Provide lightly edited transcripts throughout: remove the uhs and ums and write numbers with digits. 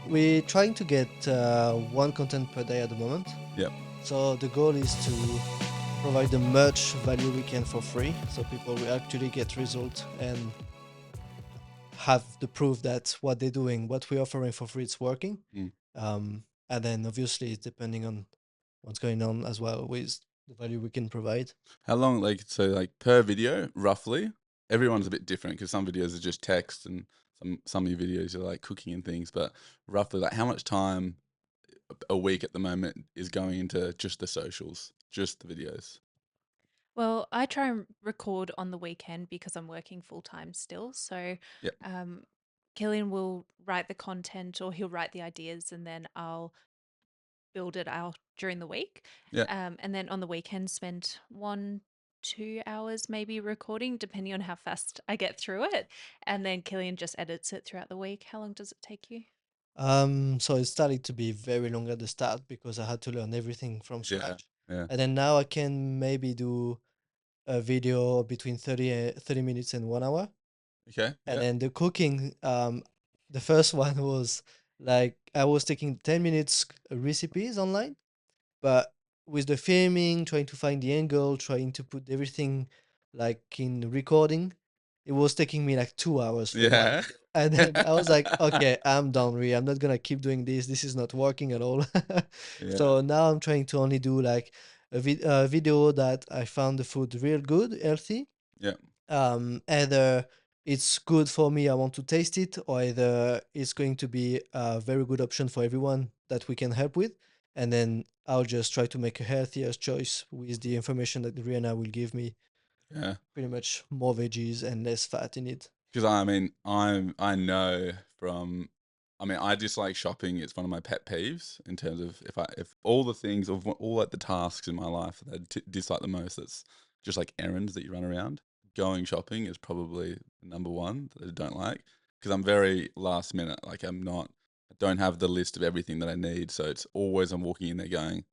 we're trying to get one content per day at the moment. Yep. So the goal is to provide the much value we can for free, so people will actually get results and have the proof that what they're doing, what we're offering for free, it's working. Mm. And then obviously it's depending on what's going on as well with the value we can provide. How long, like per video, roughly? Everyone's a bit different because some videos are just text and some of your videos are like cooking and things. But roughly, like how much time a week at the moment is going into just the socials, just the videos? Well, I try and record on the weekend because I'm working full time still. So, Yep. um, Killian will write the content or he'll write the ideas and then I'll build it out during the week. Yeah. And then on the weekend, spend 1, 2 hours maybe recording, depending on how fast I get through it. And then Killian just edits it throughout the week. How long does it take you? So it started to be very long at the start because I had to learn everything from Yeah. scratch. Yeah. And then now I can maybe do a video between 30 minutes and 1 hour. Okay. And Yeah. then the cooking, the first one was like I was taking 10 minutes recipes online, but with the filming, trying to find the angle, trying to put everything like in recording, it was taking me like 2 hours for one Yeah. video. And then I was like, okay, I'm done, really. I'm not gonna keep doing this. This is not working at all. Yeah. So now I'm trying to only do like a video that I found the food real good, healthy. Yeah. Either it's good for me, I want to taste it, or either it's going to be a very good option for everyone that we can help with. And then I'll just try to make a healthier choice with the information that Rihanna will give me. Yeah. Pretty much more veggies and less fat in it. Because I mean, I know from, I mean, I dislike shopping. It's one of my pet peeves in terms of if all the things of all like the tasks in my life that I dislike the most, that's just like errands that you run around. Going shopping is probably the number one that I don't like because I'm very last minute. Like I don't have the list of everything that I need, so it's always I'm walking in there going,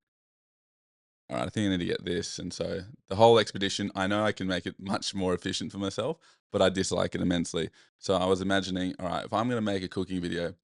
all right, I think I need to get this. And so the whole expedition, I know I can make it much more efficient for myself, but I dislike it immensely. So I was imagining, all right, if I'm going to make a cooking video,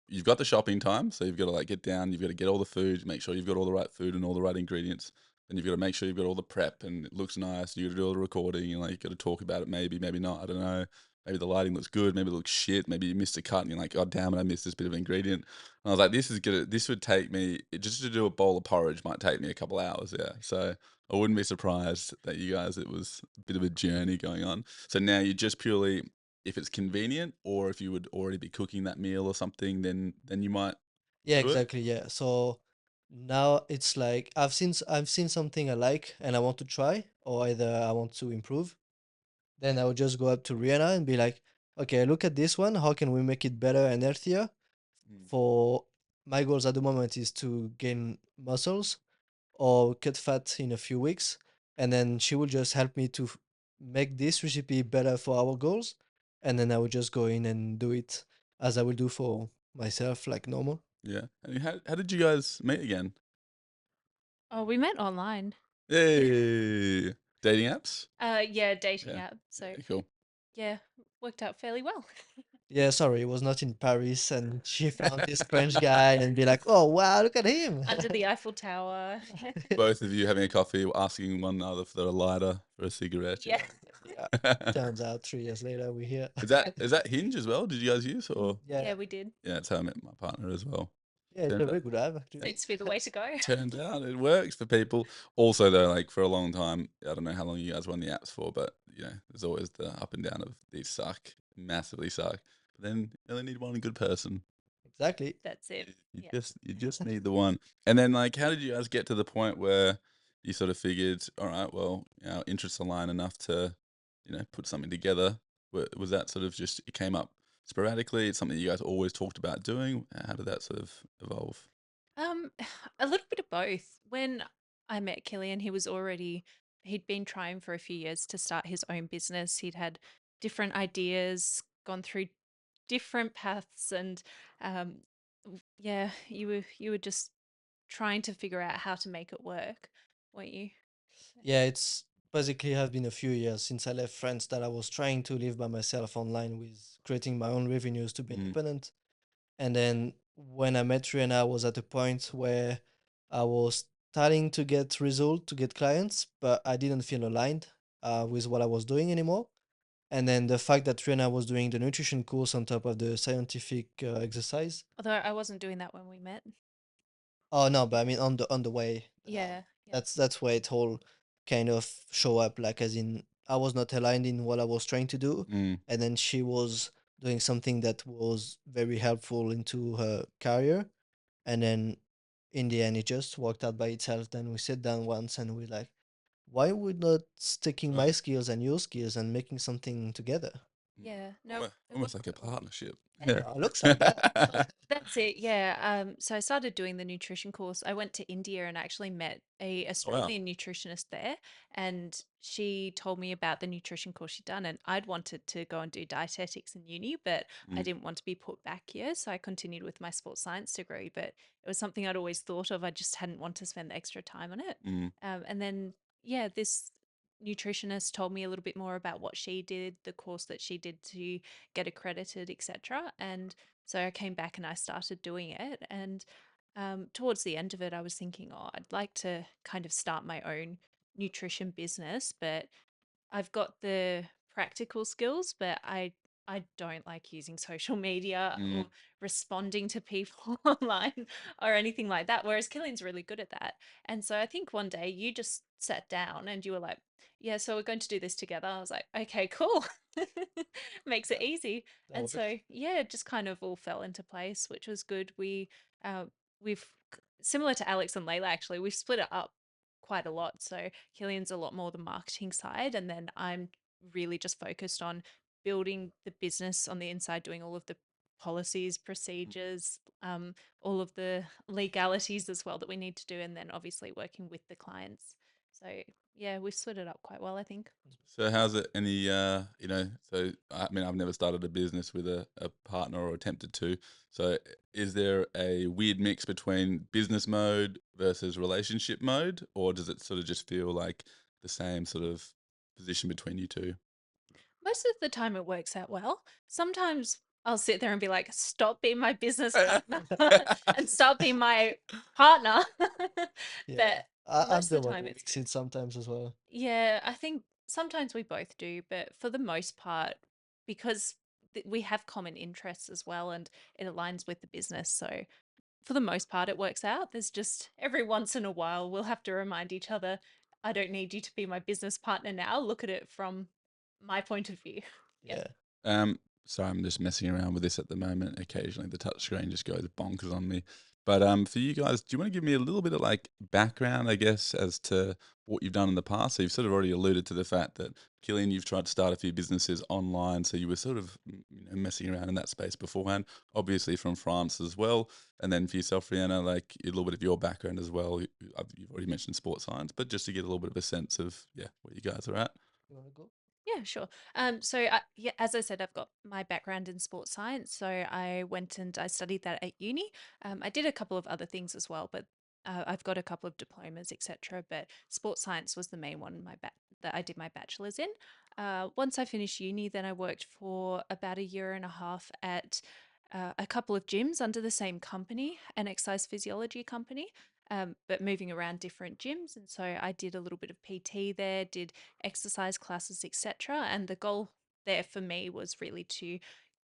you've got the shopping time. So you've got to like get down, you've got to get all the food, make sure you've got all the right food and all the right ingredients. Then you've got to make sure you've got all the prep and it looks nice. You got to do all the recording and like you got to talk about it, maybe, maybe not. I don't know. Maybe the lighting looks good, maybe it looks shit, maybe you missed a cut and you're like, God damn it, I missed this bit of ingredient. And I was like, this is good. This would take me just to do a bowl of porridge might take me a couple hours. Yeah. So I wouldn't be surprised that you guys, it was a bit of a journey going on. So now you just purely, if it's convenient or if you would already be cooking that meal or something, then you might Yeah, do it. exactly. Yeah. So now it's like I've seen something I like and I want to try, or either I want to improve. Then I would just go up to Rihanna and be like, okay, look at this one. How can we make it better and healthier? Mm. For my goals at the moment is to gain muscles or cut fat in a few weeks. And then she will just help me to make this recipe better for our goals. And then I will just go in and do it as I will do for myself, like normal. Yeah. And how did you guys meet again? Oh, we met online. Yay! Dating apps? Yeah, dating Yeah. app. So Yeah, cool. yeah, worked out fairly well. Yeah, sorry, it was not in Paris. And she found this French guy and be like, oh, wow, look at him. Under the Eiffel Tower. Both of you having a coffee, asking one another for a lighter for a cigarette. Yeah. Yeah, Yeah. turns out 3 years later we're here. Is that Hinge as well? Did you guys use or? Yeah, Yeah, we did. Yeah, it's how I met my partner as well. yeah, it's a Turns very out, good app actually. Seems to be the way to go. turns out it works for people. Also, though, like for a long time, I don't know how long you guys run the apps for, but there's always the up and down of these suck, massively suck. But then you only need one good person. Exactly. That's it. You Yeah. just need the one. And then like how did you guys get to the point where you sort of figured, all right, well, our interests align enough to, put something together? Was that sort of just it came up sporadically? It's something you guys always talked about doing. How did that sort of evolve? Um, a little bit of both. When I met Killian, he'd been trying for a few years to start his own business. He'd had different ideas, gone through different paths, and um, yeah, you were just trying to figure out how to make it work, weren't you? Yeah, it's basically have been a few years since I left France that I was trying to live by myself online with creating my own revenues to be Mm, independent. And then when I met Rhianna, I was at a point where I was starting to get result, to get clients, but I didn't feel aligned with what I was doing anymore. And then the fact that Rhianna was doing the nutrition course on top of the scientific exercise. Although I wasn't doing that when we met. Oh no, but I mean on the way. Yeah, yeah. That's where it all kind of show up. Like as in, I was not aligned in what I was trying to do, Mm. and then she was doing something that was very helpful into her career, and then in the end, it just worked out by itself. Then we sat down once and we like, why are we not sticking my Right. skills and your skills and making something together? Mm. Yeah. No, it Almost worked like a quite well. partnership. And Yeah. Looks like that. that's it, yeah. So I started doing the nutrition course. I went to India and actually met a Oh, wow. Australian nutritionist there, and she told me about the nutrition course she'd done. And I'd wanted to go and do dietetics in uni, but I Mm. didn't want to be put back here, so I continued with my sports science degree. But it was something I'd always thought of. I just hadn't want to spend the extra time on it. Mm. And then yeah, this nutritionist told me a little bit more about what she did, the course that she did to get accredited, etc. And so I came back and I started doing it. And towards the end of it, I was thinking, oh, I'd like to kind of start my own nutrition business, but I've got the practical skills, but I don't like using social media Mm. or responding to people online or anything like that. Whereas Killian's really good at that. And so I think one day you just sat down and you were like, yeah, so we're going to do this together. I was like, okay, cool. Makes it Yeah, easy. that And works. so yeah, it just kind of all fell into place, which was good. We've similar to Alex and Layla actually, we've split it up quite a lot. So Killian's a lot more the marketing side, and then I'm really just focused on building the business on the inside, doing all of the policies, procedures, all of the legalities as well that we need to do, and then obviously working with the clients. So yeah, we've split it up quite well, I think. So how's it any so I mean I've never started a business with a partner or attempted to. So is there a weird mix between business mode versus relationship mode, or does it sort of just feel like the same sort of position between you two? Most of the time it works out well. Sometimes I'll sit there and be like, stop being my business partner and stop being my partner. Yeah, But I'm most the of the one time who it's mix good. it sometimes as well. Yeah, I think sometimes we both do, but for the most part, because we have common interests as well and it aligns with the business. So for the most part, it works out. There's just every once in a while, we'll have to remind each other, I don't need you to be my business partner now. Look at it from my point of view. Yeah. Yeah. Um, sorry, I'm just messing around with this at the moment. Occasionally, the touch screen just goes bonkers on me. But for you guys, do you want to give me a little bit of like background, I guess, as to what you've done in the past? So you've sort of already alluded to the fact that Killian, you've tried to start a few businesses online, so you were sort of messing around in that space beforehand. Obviously from France as well, and then for yourself, Rhianna, like a little bit of your background as well. You've already mentioned sports science, but just to get a little bit of a sense of where you guys are at. You wanna go? Yeah, sure. Yeah, as I said, I've got my background in sports science, so I went and I studied that at uni. I did a couple of other things as well, but I've got a couple of diplomas, etc. But sports science was the main one that I did my bachelor's in. Once I finished uni, then I worked for about a year and a half at a couple of gyms under the same company, an exercise physiology company. But moving around different gyms, and so I did a little bit of PT there, did exercise classes, etc. And the goal there for me was really to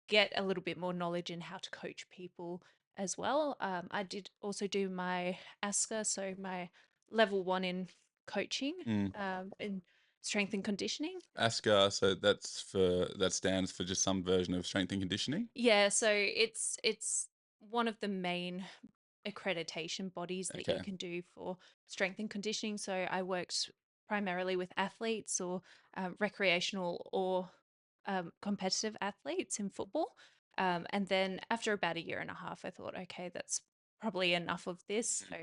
get a little bit more knowledge in how to coach people as well. I did also do my ASCA, so my level one in coaching, Mm. in strength and conditioning. ASCA, so that stands for just some version of strength and conditioning. Yeah, so it's one of the main accreditation bodies that you Okay. can do for strength and conditioning. So I worked primarily with athletes or recreational or competitive athletes in football. And then after about a year and a half, I thought, okay, that's probably enough of this. So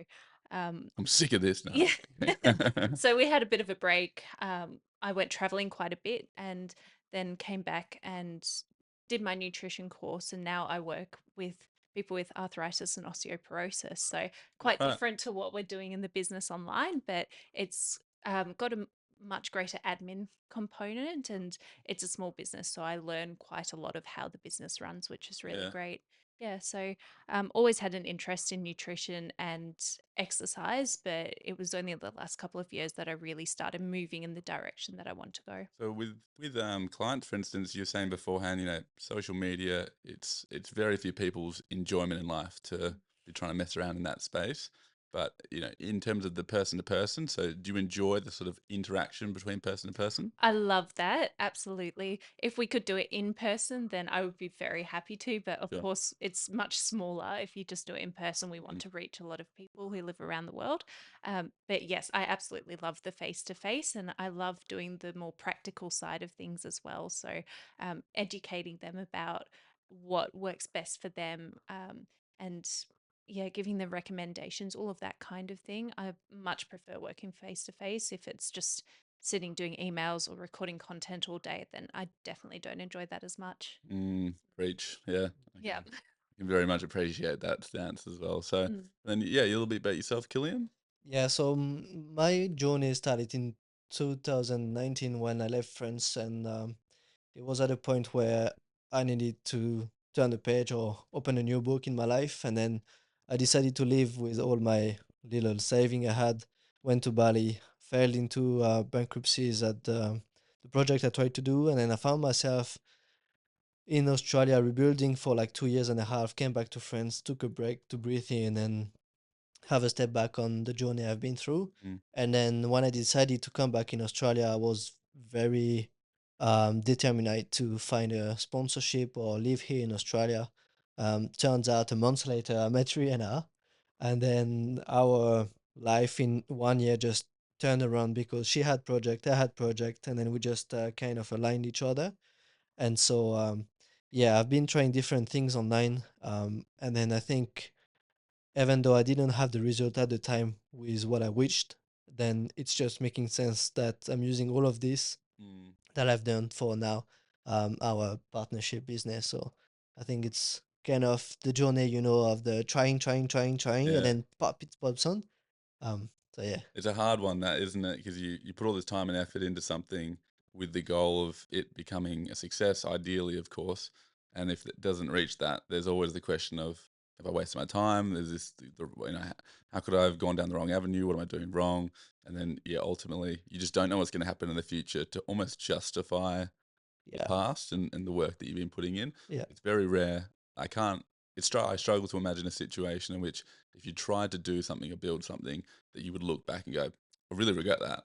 I'm sick of this now. yeah. So we had a bit of a break. I went traveling quite a bit and then came back and did my nutrition course. And now I work with people with arthritis and osteoporosis. So quite Right. different to what we're doing in the business online, but it's got a much greater admin component and it's a small business. So I learn quite a lot of how the business runs, which is really Yeah. great. Yeah, so always had an interest in nutrition and exercise, but it was only the last couple of years that I really started moving in the direction that I want to go. So with clients, for instance, you're saying beforehand, social media, it's very few people's enjoyment in life to be trying to mess around in that space. But in terms of the person to person, so do you enjoy the sort of interaction between person to person? I love that. Absolutely. If we could do it in person, then I would be very happy to. But of Sure. course, it's much smaller. If you just do it in person, we want Mm, to reach a lot of people who live around the world. But yes, I absolutely love the face to face, and I love doing the more practical side of things as well. So, educating them about what works best for them, and yeah, giving them recommendations, all of that kind of thing. I much prefer working face to face. If it's just sitting doing emails or recording content all day, then I definitely don't enjoy that as much. preach. Yeah. Yeah. I can very much appreciate that stance as well. So Mm. then, yeah, a little bit about yourself, Killian. Yeah, so my journey started in 2019 when I left France, and it was at a point where I needed to turn the page or open a new book in my life. And then I decided to leave with all my little saving I had, went to Bali, fell into bankruptcies at the project I tried to do. And then I found myself in Australia rebuilding for like 2 years and a half, came back to France, took a break to breathe in and have a step back on the journey I've been through. Mm, And then when I decided to come back in Australia, I was very determined to find a sponsorship or live here in Australia. Turns out a month later, I met Rhianna, and then our life in 1 year just turned around because she had project, I had project, and then we just kind of aligned each other. And so, yeah, I've been trying different things online, and then I think even though I didn't have the result at the time with what I wished, then it's just making sense that I'm using all of this mm. that I've done for now, our partnership business. So I think it's kind of the journey, of the trying, and Yeah. then pop it pops on. So yeah, It's a hard one, that isn't it? Because you put all this time and effort into something with the goal of it becoming a success, ideally, of course. And if it doesn't reach that, there's always the question of, have I wasted my time? There's this, how could I have gone down the wrong avenue? What am I doing wrong? And then, yeah, ultimately, you just don't know what's going to happen in the future to almost justify the yeah, past and the work that you've been putting in. yeah, It's very rare. I can't. I struggle to imagine a situation in which if you tried to do something or build something that you would look back and go, I really regret that.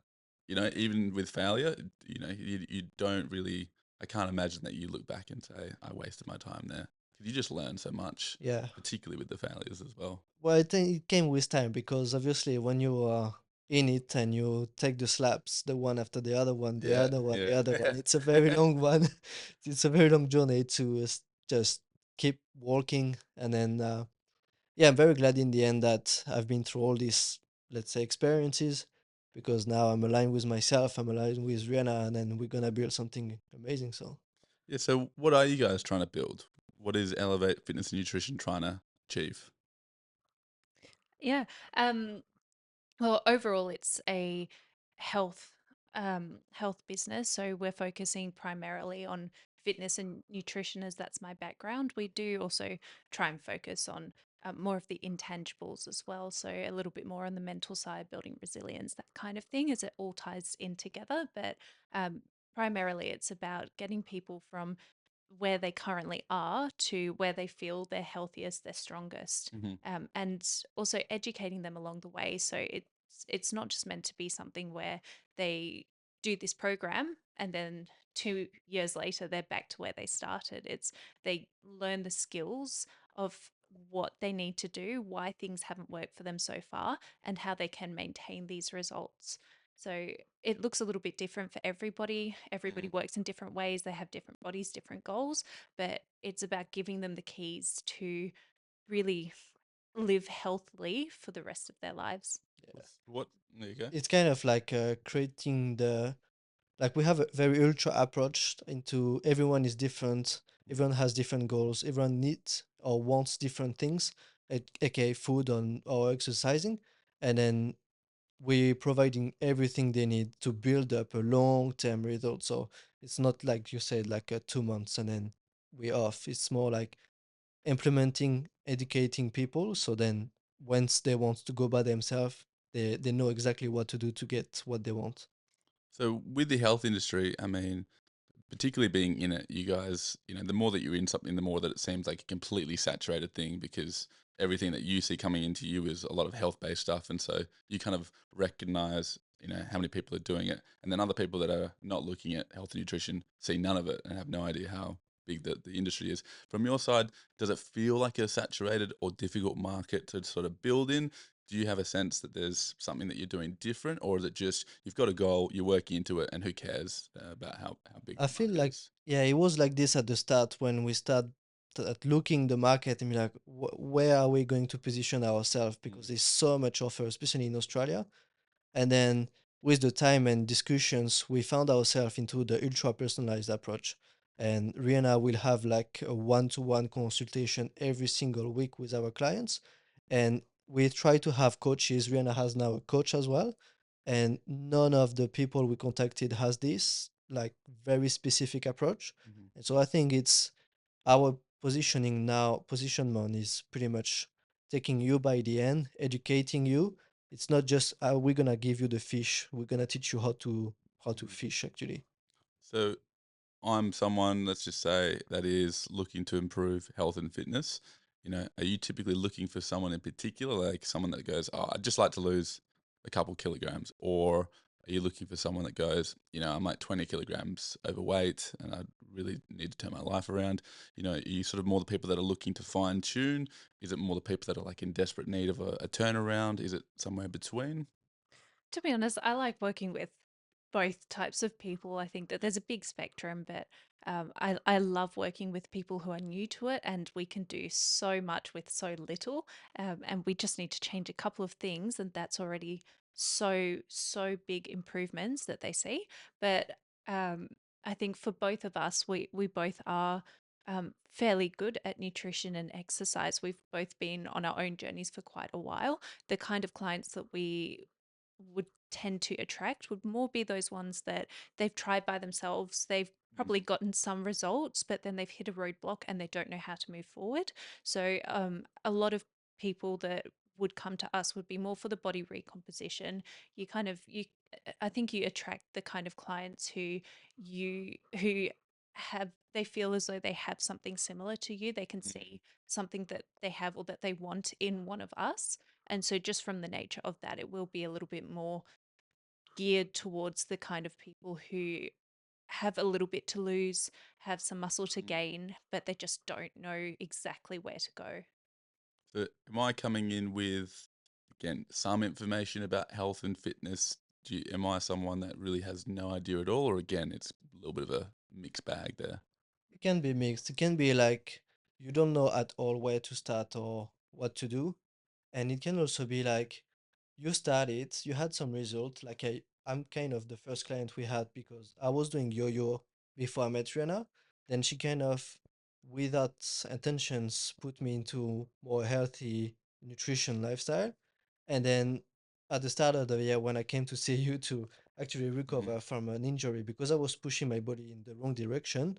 Even with failure, you don't really. I can't imagine that you look back and say, I wasted my time there. Because you just learn so much, yeah. particularly with the failures as well. Well, I think it came with time because obviously when you are in it and you take the slaps, the one after the other one, the Yeah, other one, the yeah. other one, it's a very long one. It's a very long journey to just keep walking. And then, yeah, I'm very glad in the end that I've been through all these, let's say, experiences because now I'm aligned with myself, I'm aligned with Rihanna, and then we're going to build something amazing. So, Yeah. So, what are you guys trying to build? What is Elevate Fitness and Nutrition trying to achieve? Yeah. Um, Well, overall, it's a health health business. So we're focusing primarily on fitness and nutrition, as that's my background. We do also try and focus on more of the intangibles as well. So a little bit more on the mental side, building resilience, that kind of thing, as it all ties in together. But um, primarily, it's about getting people from where they currently are to where they feel they're healthiest, they're strongest, Hmm. and also educating them along the way. So it's not just meant to be something where they do this program and then 2 years later they're back to where they started. It's they learn the skills of what they need to do, why things haven't worked for them so far, and how they can maintain these results. So it looks a little bit different for everybody. Everybody works in different ways. They have different bodies, different goals, but it's about giving them the keys to really live healthily for the rest of their lives. yeah. What? There you go. It's kind of like creating like we have a very ultra approach into everyone is different, everyone has different goals, everyone needs or wants different things, aka food or exercising, and then we're providing everything they need to build up a long-term result. So it's not like you said like 2 months and then we're off. It's more like implementing, educating people. So then once they want to go by themselves, they know exactly what to do to get what they want. So with the health industry, I mean, particularly being in it, you guys, the more that you're in something, the more that it seems like a completely saturated thing because everything that you see coming into you is a lot of health based stuff. And so you kind of recognize, how many people are doing it. And then other people that are not looking at health and nutrition see none of it and have no idea how big the industry is. From your side, does it feel like a saturated or difficult market to sort of build in? Do you have a sense that there's something that you're doing different, or is it just you've got a goal, you're working into it, and who cares about how big I the feel market like, is? yeah, it was like this at the start when we start at looking the market and be like, where are we going to position ourselves? Mm, Because there's so much offer, especially in Australia. And then with the time and discussions, we found ourselves into the ultra personalized approach. And Rihanna will have like a one-to-one consultation every single week with our clients. And we try to have coaches. Rihanna has now a coach as well. And none of the people we contacted has this like very specific approach. mhm, And so I think it's our positioning now, positionment is pretty much taking you by the end, educating you. It's not just we're gonna give you the fish. We're gonna teach you how to mhm. fish actually. So I'm someone, let's just say, that is looking to improve health and fitness. Are you typically looking for someone in particular, like someone that goes, "Oh, I'd just like to lose a couple kilograms," or are you looking for someone that goes, "I'm like 20 kilograms overweight and I really need to turn my life around"? Are you sort of more the people that are looking to fine tune? Is it more the people that are like in desperate need of a turnaround? Is it somewhere between? To be honest, I like working with both types of people. I think that there's a big spectrum, but I love working with people who are new to it, and we can do so much with so little. And we just need to change a couple of things, and that's already so big improvements that they see. But um, I think for both of us, we both are. Fairly good at nutrition and exercise. We've both been on our own journeys for quite a while. The kind of clients that we would tend to attract would more be those ones that they've tried by themselves. They've probably Mhm, gotten some results, but then they've hit a roadblock and they don't know how to move forward. So, a lot of people that would come to us would be more for the body recomposition. You kind of you I think you attract the kind of clients who have they feel as though they have something similar to you. They can mhm, see something that they have or that they want in one of us, and so, just from the nature of that, it will be a little bit more geared towards the kind of people who have a little bit to lose, have some muscle to mhm. gain, but they just don't know exactly where to go. So am I coming in with, again, some information about health and fitness? Am I someone that really has no idea at all, or again, it's a little bit of a mixed bag there? It can be mixed. It can be like you don't know at all where to start or what to do. And it can also be like you started, you had some result. Like I'm kind of the first client we had because I was doing yo-yo before I met Rihanna. Then she kind of, without intentions, put me into more healthy nutrition lifestyle. And then at the start of the year, when I came to see you to actually Mhm, recover from an injury because I was pushing my body in the wrong direction,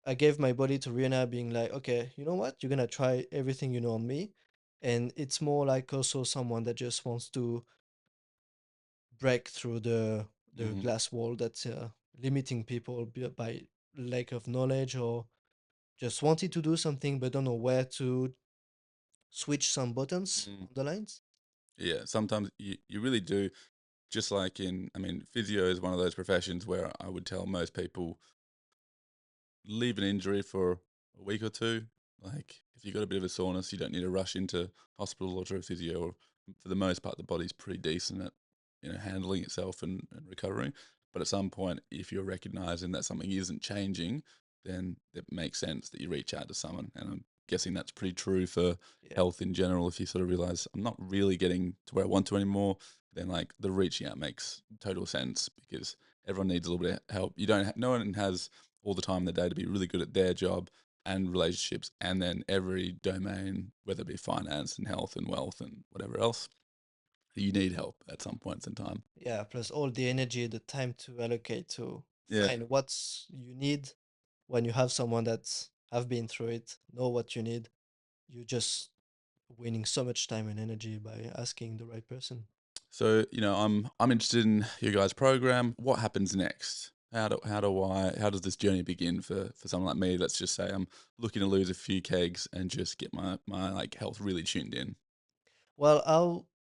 I gave my body to Rihanna, being like, okay, you know what? You're gonna try everything you know on me. And it's more like also someone that just wants to break through the mhm, glass wall that's limiting people by lack of knowledge or just wanted to do something but don't know where to switch some buttons mhm. on the lines. Yeah, sometimes you really do. Just like I mean, physio is one of those professions where I would tell most people leave an injury for a week or two. Like if you got a bit of a soreness, you don't need to rush into hospital or to a physio. Or for the most part, the body's pretty decent at handling itself and recovering. But at some point, if you're recognizing that something isn't changing, then it makes sense that you reach out to someone. And I'm guessing that's pretty true for Yeah. health in general. If you sort of realize I'm not really getting to where I want to anymore, then like the reaching out makes total sense because everyone needs a little bit of help. You don't. No one has all the time in the day to be really good at their job and relationships, and then every domain, whether it be finance and health and wealth and whatever else, you need help at some points in time. Yeah, plus all the energy, the time to allocate to Yeah. find what you need when you have someone that's have been through it, know what you need. you're just winning so much time and energy by asking the right person. So, I'm interested in your guys' program. What happens next? How does this journey begin for someone like me? Let's just say I'm looking to lose a few kegs and just get my like health really tuned in. Well,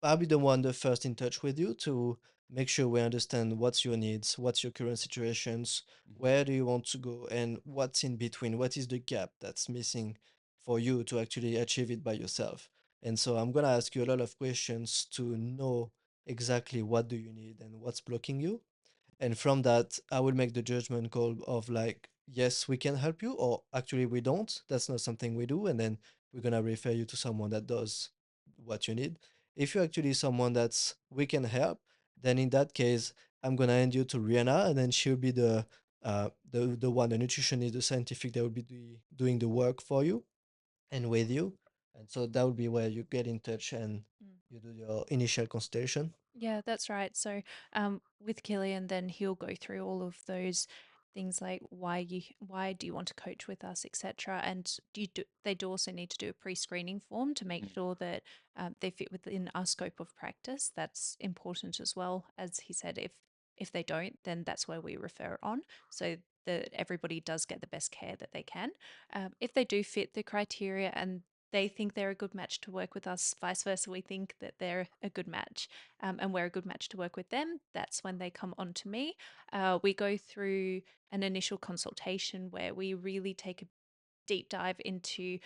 I'll be the one the first in touch with you to make sure we understand what's your needs, what's your current situations, Mhm. where do you want to go, and what's in between. What is the gap that's missing for you to actually achieve it by yourself? And so I'm gonna ask you a lot of questions to know exactly what do you need and what's blocking you. And from that, I will make the judgment call of like, yes, we can help you, or actually we don't. That's not something we do. And then we're gonna refer you to someone that does what you need. If you're actually someone that's we can help, then in that case, I'm gonna hand you to Rihanna, and then she'll be the one, the nutritionist, the scientific that will be doing the work for you and with you. And so that will be where you get in touch and Mm. you do your initial consultation. Yeah, that's right. So, with Killian, then he'll go through all of those things like why do you want to coach with us, etc. And they do also need to do a pre-screening form to make Mm. sure that they fit within our scope of practice. That's important as well. As he said, if they don't, then that's where we refer on, so that everybody does get the best care that they can. If they do fit the criteria and they think they're a good match to work with us, vice versa, we think that they're a good match, and we're a good match to work with them, that's when they come on to me. We go through an initial consultation where we really take a deep dive into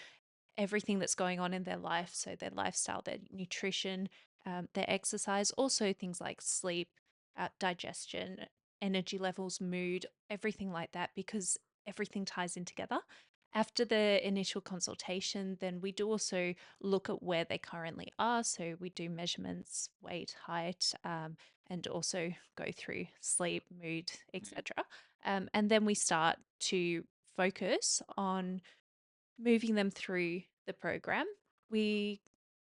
everything that's going on in their life. So, their lifestyle, their nutrition, their exercise, also things like sleep, digestion, energy levels, mood, everything like that, because everything ties in together. After the initial consultation, then we do also look at where they currently are. So, we do measurements, weight, height, and also go through sleep, mood, Mm. etc. And then we start to focus on moving them through the program. We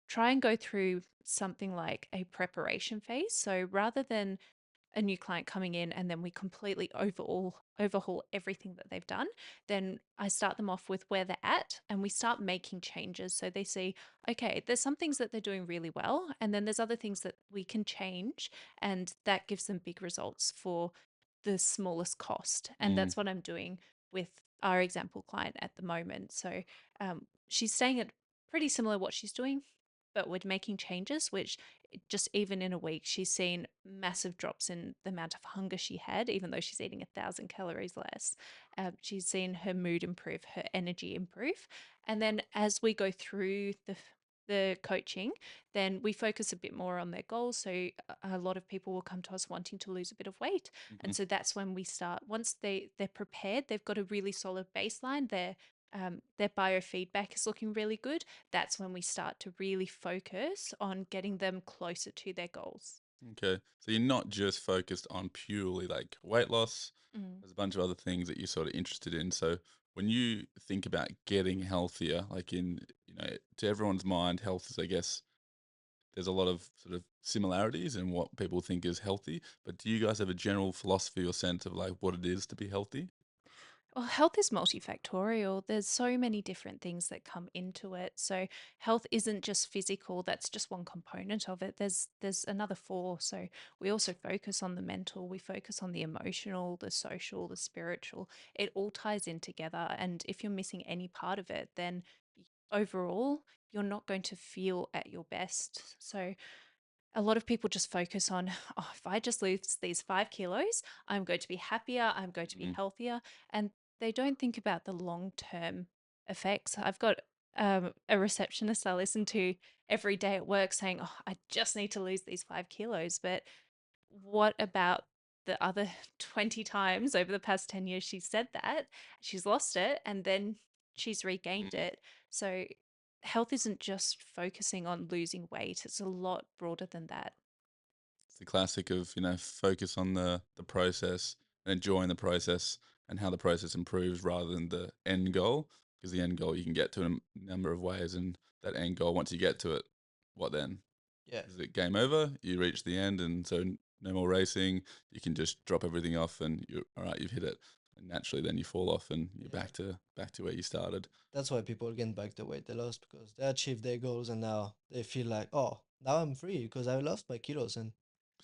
try and go through something like a preparation phase. So rather than a new client coming in and then we completely overhaul everything that they've done, then I start them off with where they're at and we start making changes. So they see, okay, there's some things that they're doing really well, and then there's other things that we can change, and that gives them big results for the smallest cost. And Mm. that's what I'm doing with our example client at the moment. So she's staying at pretty similar what she's doing, but we're making changes, which just even in a week, she's seen massive drops in the amount of hunger she had, even though she's eating 1,000 calories less. She's seen her mood improve, her energy improve. And then as we go through the coaching, then we focus a bit more on their goals. So a lot of people will come to us wanting to lose a bit of weight. And Mhm. so that's when we start. Once they're prepared, they've got a really solid baseline. Their biofeedback is looking really good. That's when we start to really focus on getting them closer to their goals. Okay. So you're not just focused on purely like weight loss. Mm. There's a bunch of other things that you're sort of interested in. So when you think about getting healthier, like to everyone's mind, health is, I guess, there's a lot of sort of similarities in what people think is healthy. But do you guys have a general philosophy or sense of like what it is to be healthy? Well, health is multifactorial. There's so many different things that come into it. So health isn't just physical, that's just one component of it. There's another four. So we also focus on the mental, we focus on the emotional, the social, the spiritual. It all ties in together. And if you're missing any part of it, then overall you're not going to feel at your best. So a lot of people just focus on, oh, if I just lose these 5 kilos, I'm going to be happier, I'm going to be Mm. healthier. And they don't think about the long term effects. I've got a receptionist I listen to every day at work saying, oh, I just need to lose these 5 kilos. But what about the other 20 times over the past 10 years she said that? She's lost it and then she's regained Mm. it. So health isn't just focusing on losing weight, it's a lot broader than that. It's the classic of, focus on the process and enjoying the process and how the process improves rather than the end goal. Because the end goal you can get to in a number of ways, and that end goal, once you get to it, what then? Yeah. Is it game over? You reach the end, and so no more racing. You can just drop everything off, and you're all right. You've hit it. and naturally then you fall off and you're Yeah. back to where you started. That's why people gain back the weight they lost because they achieved their goals and now they feel like, oh, now I'm free because I lost my kilos and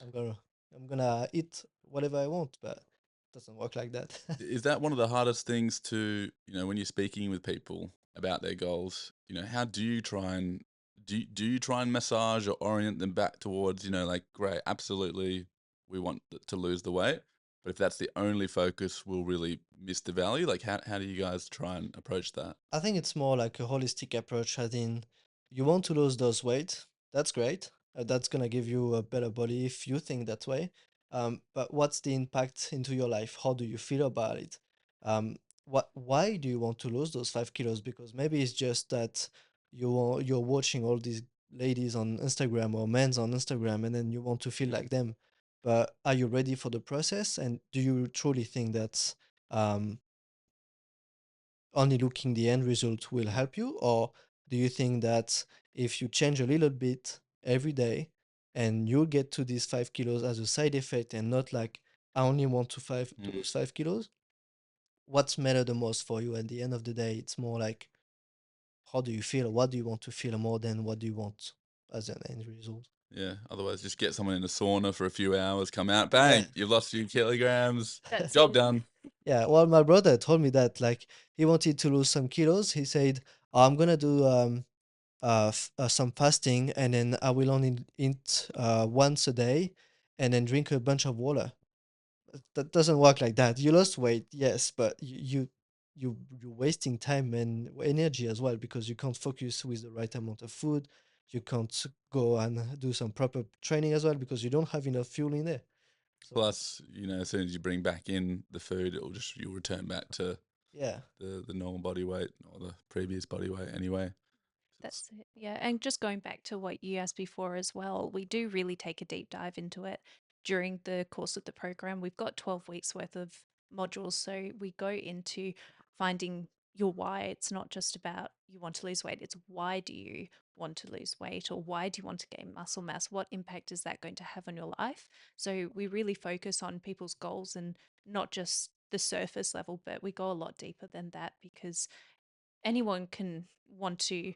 I'm gonna I'm gonna eat whatever I want, but it doesn't work like that. Is that one of the hardest things to, when you're speaking with people about their goals, how do you try and do you try and massage or orient them back towards, like, great, absolutely, we want to lose the weight, but if that's the only focus, we'll really miss the value. Like, how do you guys try and approach that? I think it's more like a holistic approach, as in you want to lose those weight. That's great. That's gonna give you a better body if you think that way. But what's the impact into your life? How do you feel about it? Why do you want to lose those 5 kilos? Because maybe it's just that you're watching all these ladies on Instagram or men's on Instagram, and then you want to feel like them. But are you ready for the process? And do you truly think that um, only looking the end result will help you, or do you think that if you change a little bit every day and you'll get to these 5 kilos as a side effect and not like I only want to Mm, lose 5 kilos? What's matter the most for you at the end of the day? It's more like how do you feel? What do you want to feel more than what do you want as an end result? yeah. Otherwise, just get someone in a sauna for a few hours, come out, Yeah. bang, you've lost a few kilograms, That's job it. done. Yeah, well, my brother told me that like he wanted to lose some kilos. He said, "Oh, I'm gonna do some fasting, and then I will only eat once a day, and then drink a bunch of water." That doesn't work like that. You lost weight, yes, but you're wasting time and energy as well because you can't focus with the right amount of food. You can't go and do some proper training as well because you don't have enough fuel in there. So Plus, as soon as you bring back in the food, you'll return back to yeah, the normal body weight or the previous body weight anyway. It's, That's it. Yeah. And just going back to what you asked before as well, we do really take a deep dive into it during the course of the program. We've got 12 weeks worth of modules. So we go into finding your why. It's not just about you want to lose weight, it's why do you want to lose weight or why do you want to gain muscle mass? What impact is that going to have on your life? So we really focus on people's goals and not just the surface level, but we go a lot deeper than that because anyone can want to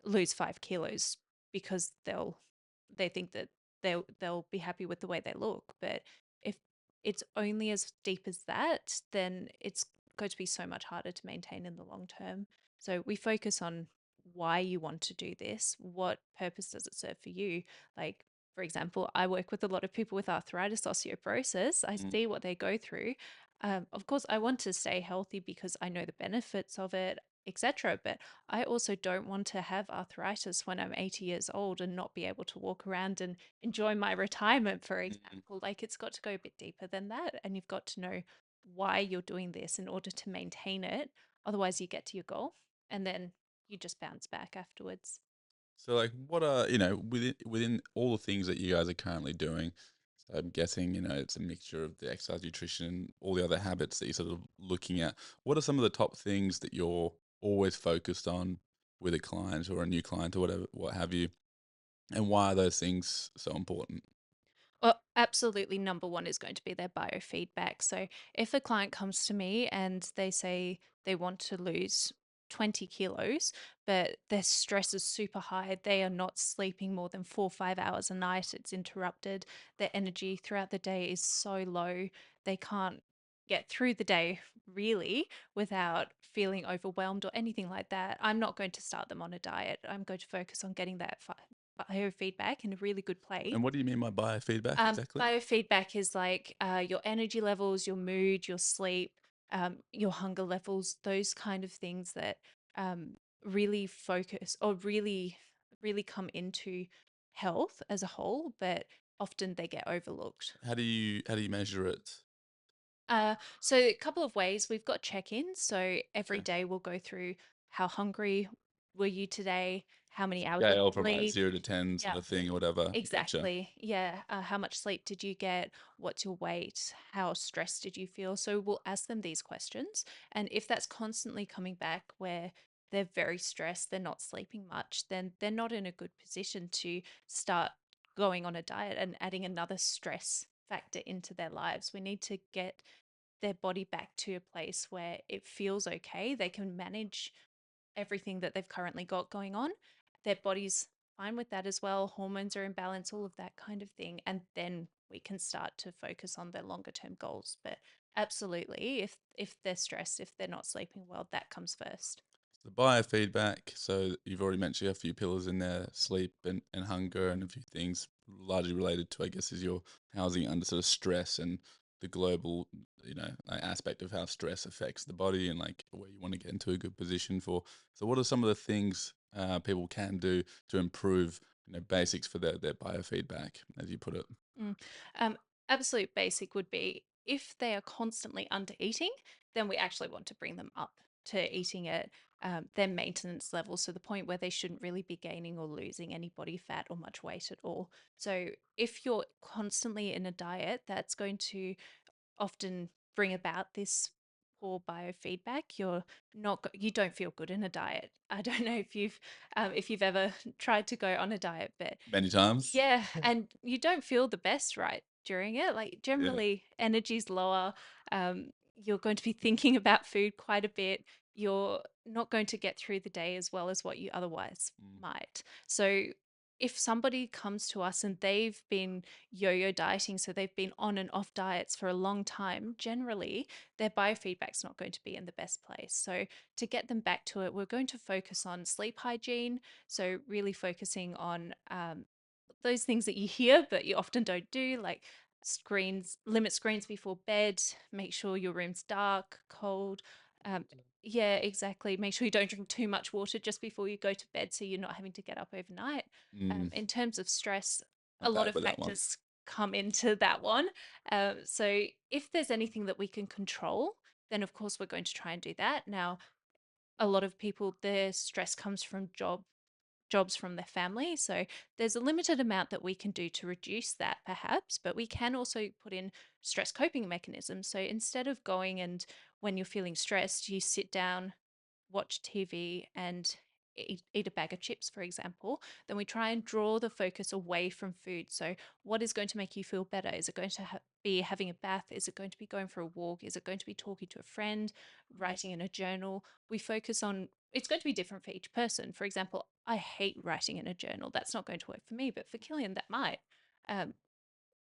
lose 5 kilos because they think that they'll be happy with the way they look. But if it's only as deep as that, then it's going to be so much harder to maintain in the long term. So we focus on why you want to do this. What purpose does it serve for you? Like, for example, I work with a lot of people with arthritis, osteoporosis. I mm, see what they go through. Of course, I want to stay healthy because I know the benefits of it, etc. But I also don't want to have arthritis when I'm 80 years old and not be able to walk around and enjoy my retirement, for mm. example. Like, it's got to go a bit deeper than that. And you've got to know why you're doing this in order to maintain it. Otherwise, you get to your goal and then you just bounce back afterwards. So, like, what are within all the things that you guys are currently doing? So I'm guessing it's a mixture of the exercise, nutrition, all the other habits that you're sort of looking at. What are some of the top things that you're always focused on with a client or a new client or whatever, what have you, and why are those things so important? Well, absolutely, number one is going to be their biofeedback. So if a client comes to me and they say they want to lose 20 kilos, but their stress is super high, they are not sleeping more than 4 or 5 hours a night, it's interrupted, their energy throughout the day is so low, they can't get through the day really without feeling overwhelmed or anything like that. I'm not going to start them on a diet. I'm going to focus on getting that biofeedback in a really good place. And what do you mean by biofeedback exactly? Biofeedback is like your energy levels, your mood, your sleep, your hunger levels, those kind of things that really focus or really come into health as a whole, but often they get overlooked. How do you measure it? So a couple of ways. We've got check-ins. So every Okay. day we'll go through how hungry were you today, how many hours of Scale from like sleep. 0 to 10 sort Yeah. of thing or whatever. Gotcha. Exactly. Yeah. How much sleep did you get? What's your weight? How stressed did you feel? So we'll ask them these questions. And if that's constantly coming back where they're very stressed, they're not sleeping much, then they're not in a good position to start going on a diet and adding another stress factor into their lives. We need to get their body back to a place where it feels okay. They can manage everything that they've currently got going on. Their body's fine with that as well. Hormones are in balance, all of that kind of thing. And then we can start to focus on their longer term goals. But absolutely, if they're stressed, if they're not sleeping well, that comes first. The biofeedback. So you've already mentioned a few pillars in there: sleep and hunger, and a few things largely related to, I guess, is your housing under sort of stress and the global, like aspect of how stress affects the body and like where you want to get into a good position for. So, what are some of the things people can do to improve, basics for their biofeedback, as you put it? Mm. Um, Absolute basic would be if they are constantly under eating, then we actually want to bring them up to eating at their maintenance level. So the point where they shouldn't really be gaining or losing any body fat or much weight at all. So if you're constantly in a diet, that's going to often bring about this poor biofeedback. You don't feel good in a diet. I don't know if you've ever tried to go on a diet, but Many times. yeah, and you don't feel the best, right, during it. Like Yeah. generally, energy's lower. You're going to be thinking about food quite a bit. You're not going to get through the day as well as what you otherwise Mm. might. So, if somebody comes to us and they've been yo-yo dieting, so they've been on and off diets for a long time, generally their biofeedback's not going to be in the best place. So, to get them back to it, we're going to focus on sleep hygiene. So, really focusing on those things that you hear but you often don't do, like limit screens before bed, make sure your room's dark, cold. um, yeah, exactly, make sure you don't drink too much water just before you go to bed so you're not having to get up overnight. Mm. In terms of stress, a Not lot bad of with that one. factors come into that one. So if there's anything that we can control, then of course we're going to try and do that. Now, a lot of people, their stress comes from jobs from their family. So there's a limited amount that we can do to reduce that, perhaps, but we can also put in stress coping mechanisms. So instead of going and when you're feeling stressed, you sit down, watch TV, and eat a bag of chips, for example, then we try and draw the focus away from food. So, what is going to make you feel better? Is it going to be having a bath? Is it going to be going for a walk? Is it going to be talking to a friend, writing in a journal? We focus on it's going to be different for each person. For example, I hate writing in a journal. That's not going to work for me, but for Killian, that might. Um,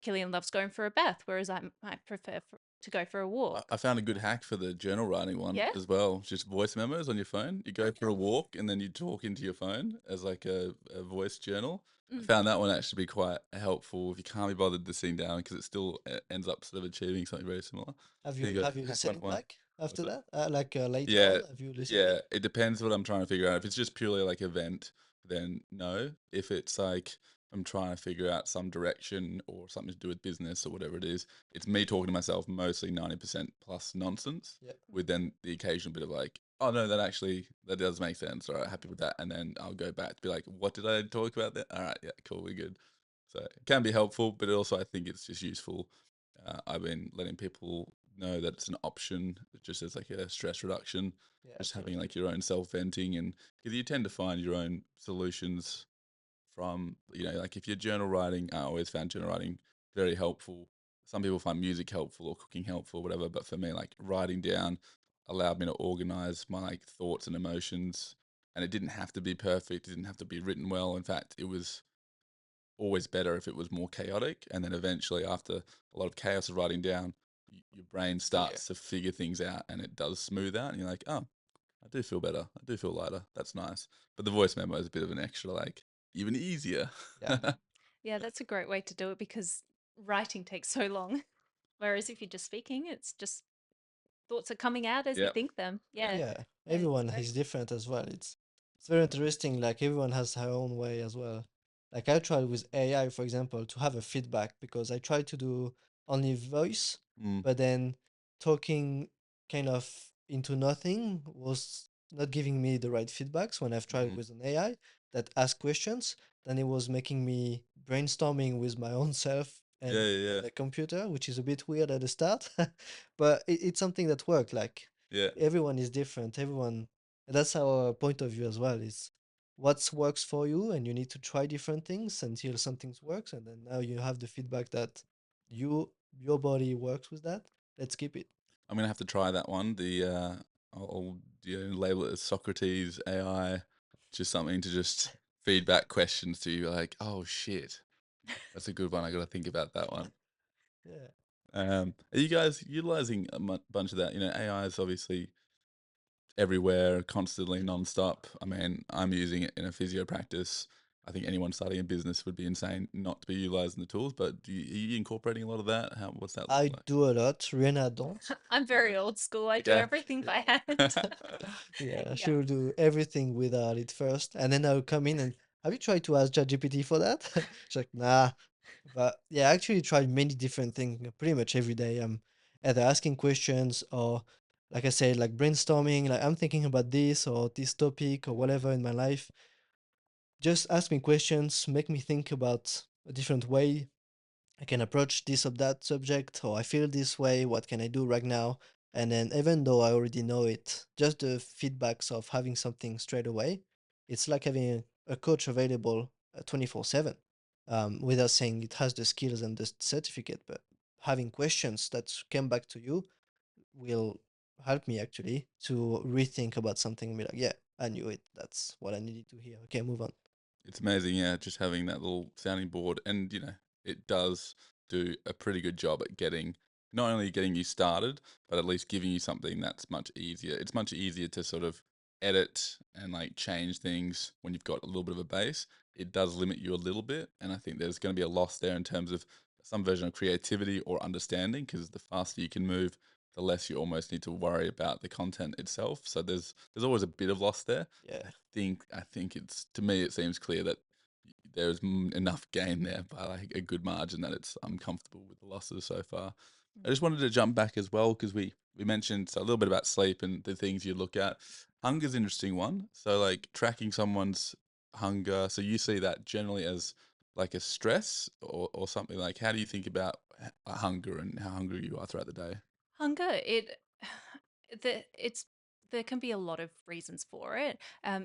Killian loves going for a bath, whereas I might prefer to go for a walk. I found a good hack for the journal writing one Yeah. as well. Just voice memos on your phone. You go for a walk and then you talk into your phone as like a voice journal. I Mm. found that one actually be quite helpful if you can't be bothered to sitting down because it still ends up sort of achieving something very similar. Have So you you got have you hack set one it one. back after What's that? that? Like later Yeah, on, have you listened to yeah. it? It depends what I'm trying to figure out. If it's just purely like event, then no. If it's like I'm trying to figure out some direction or something to do with business or whatever it is, it's me talking to myself, mostly 90% plus nonsense, Yeah. with then the occasional bit of like, oh no, that does make sense. All right, happy with that. And then I'll go back to be like, what did I talk about there? All right, yeah, cool, we're good. So it can be helpful, but also I think it's just useful. I've been letting people know that it's an option, just as like a stress reduction, Yeah, just having absolutely. like your own self venting, and because you tend to find your own solutions from, like if you're journal writing, I always found journal writing very helpful. Some people find music helpful or cooking helpful, whatever, but for me, like writing down allowed me to organize my like thoughts and emotions, and it didn't have to be perfect. It didn't have to be written well. In fact, it was always better if it was more chaotic. And then eventually, after a lot of chaos of writing down, your brain Clear. starts to figure things out and it does smooth out. And you're like, oh, I do feel better. I do feel lighter. That's nice. But the voice memo is a bit of an extra, like, even easier. Yeah. Yeah, that's a great way to do it because writing takes so long. Whereas if you're just speaking, it's just thoughts are coming out as you Yep. think them. Yeah, Yeah. it's Everyone great. is different as well. It's very interesting. Like everyone has her own way as well. Like I tried with AI, for example, to have a feedback because I tried to do only voice, Mm, but then talking kind of into nothing was not giving me the right feedbacks when I've tried mm. with an AI that asked questions. Then it was making me brainstorming with my own self Yeah, yeah, and yeah. the computer, which is a bit weird at the start, but it's something that worked. Like Yeah. everyone is different. Everyone, that's our point of view as well. Is what works for you, and you need to try different things until something works, and then now you have the feedback that your body works with that. Let's keep it. I'm gonna have to try that one. I'll label it as Socrates AI, just something to just feedback questions to you, like, oh shit, that's a good one. I got to think about that one. Yeah. Are you guys utilizing a bunch of that? AI is obviously everywhere, constantly, nonstop. I mean, I'm using it in a physio practice. I think anyone starting a business would be insane not to be utilizing the tools. But are you incorporating a lot of that? What's that look I like? do a lot. Rhianna don't. I'm very old school. I do Yeah. everything by hand. Yeah, Yeah. she'll do everything without it first, and then I'll come in and have you tried to ask ChatGPT for that? She's like, nah. But yeah, I actually tried many different things pretty much every day. I'm either asking questions or, like I said, like brainstorming. Like I'm thinking about this or this topic or whatever in my life. Just ask me questions, make me think about a different way I can approach this or that subject, or I feel this way, what can I do right now? And then, even though I already know it, just the feedbacks of having something straight away, it's like having a coach available 24/7 without saying it has the skills and the certificate, but having questions that came back to you will help me actually to rethink about something and be like, yeah, I knew it. That's what I needed to hear. Okay, move on. It's amazing, yeah, just having that little sounding board. And, it does do a pretty good job at not only getting you started, but at least giving you something that's much easier. It's much easier to sort of edit and like change things when you've got a little bit of a base. It does limit you a little bit. And I think there's going to be a loss there in terms of some version of creativity or understanding, because the faster you can move, the less you almost need to worry about the content itself. So there's always a bit of loss there. Yeah. I think it's, to me, it seems clear that there's enough gain there by like a good margin that I'm comfortable with the losses so far. I just wanted to jump back as well, because we mentioned a little bit about sleep and the things you look at. Hunger's an interesting one. So like tracking someone's hunger. So you see that generally as like a stress, or something. Like, how do you think about hunger and how hungry you are throughout the day? Hunger, it's there can be a lot of reasons for it.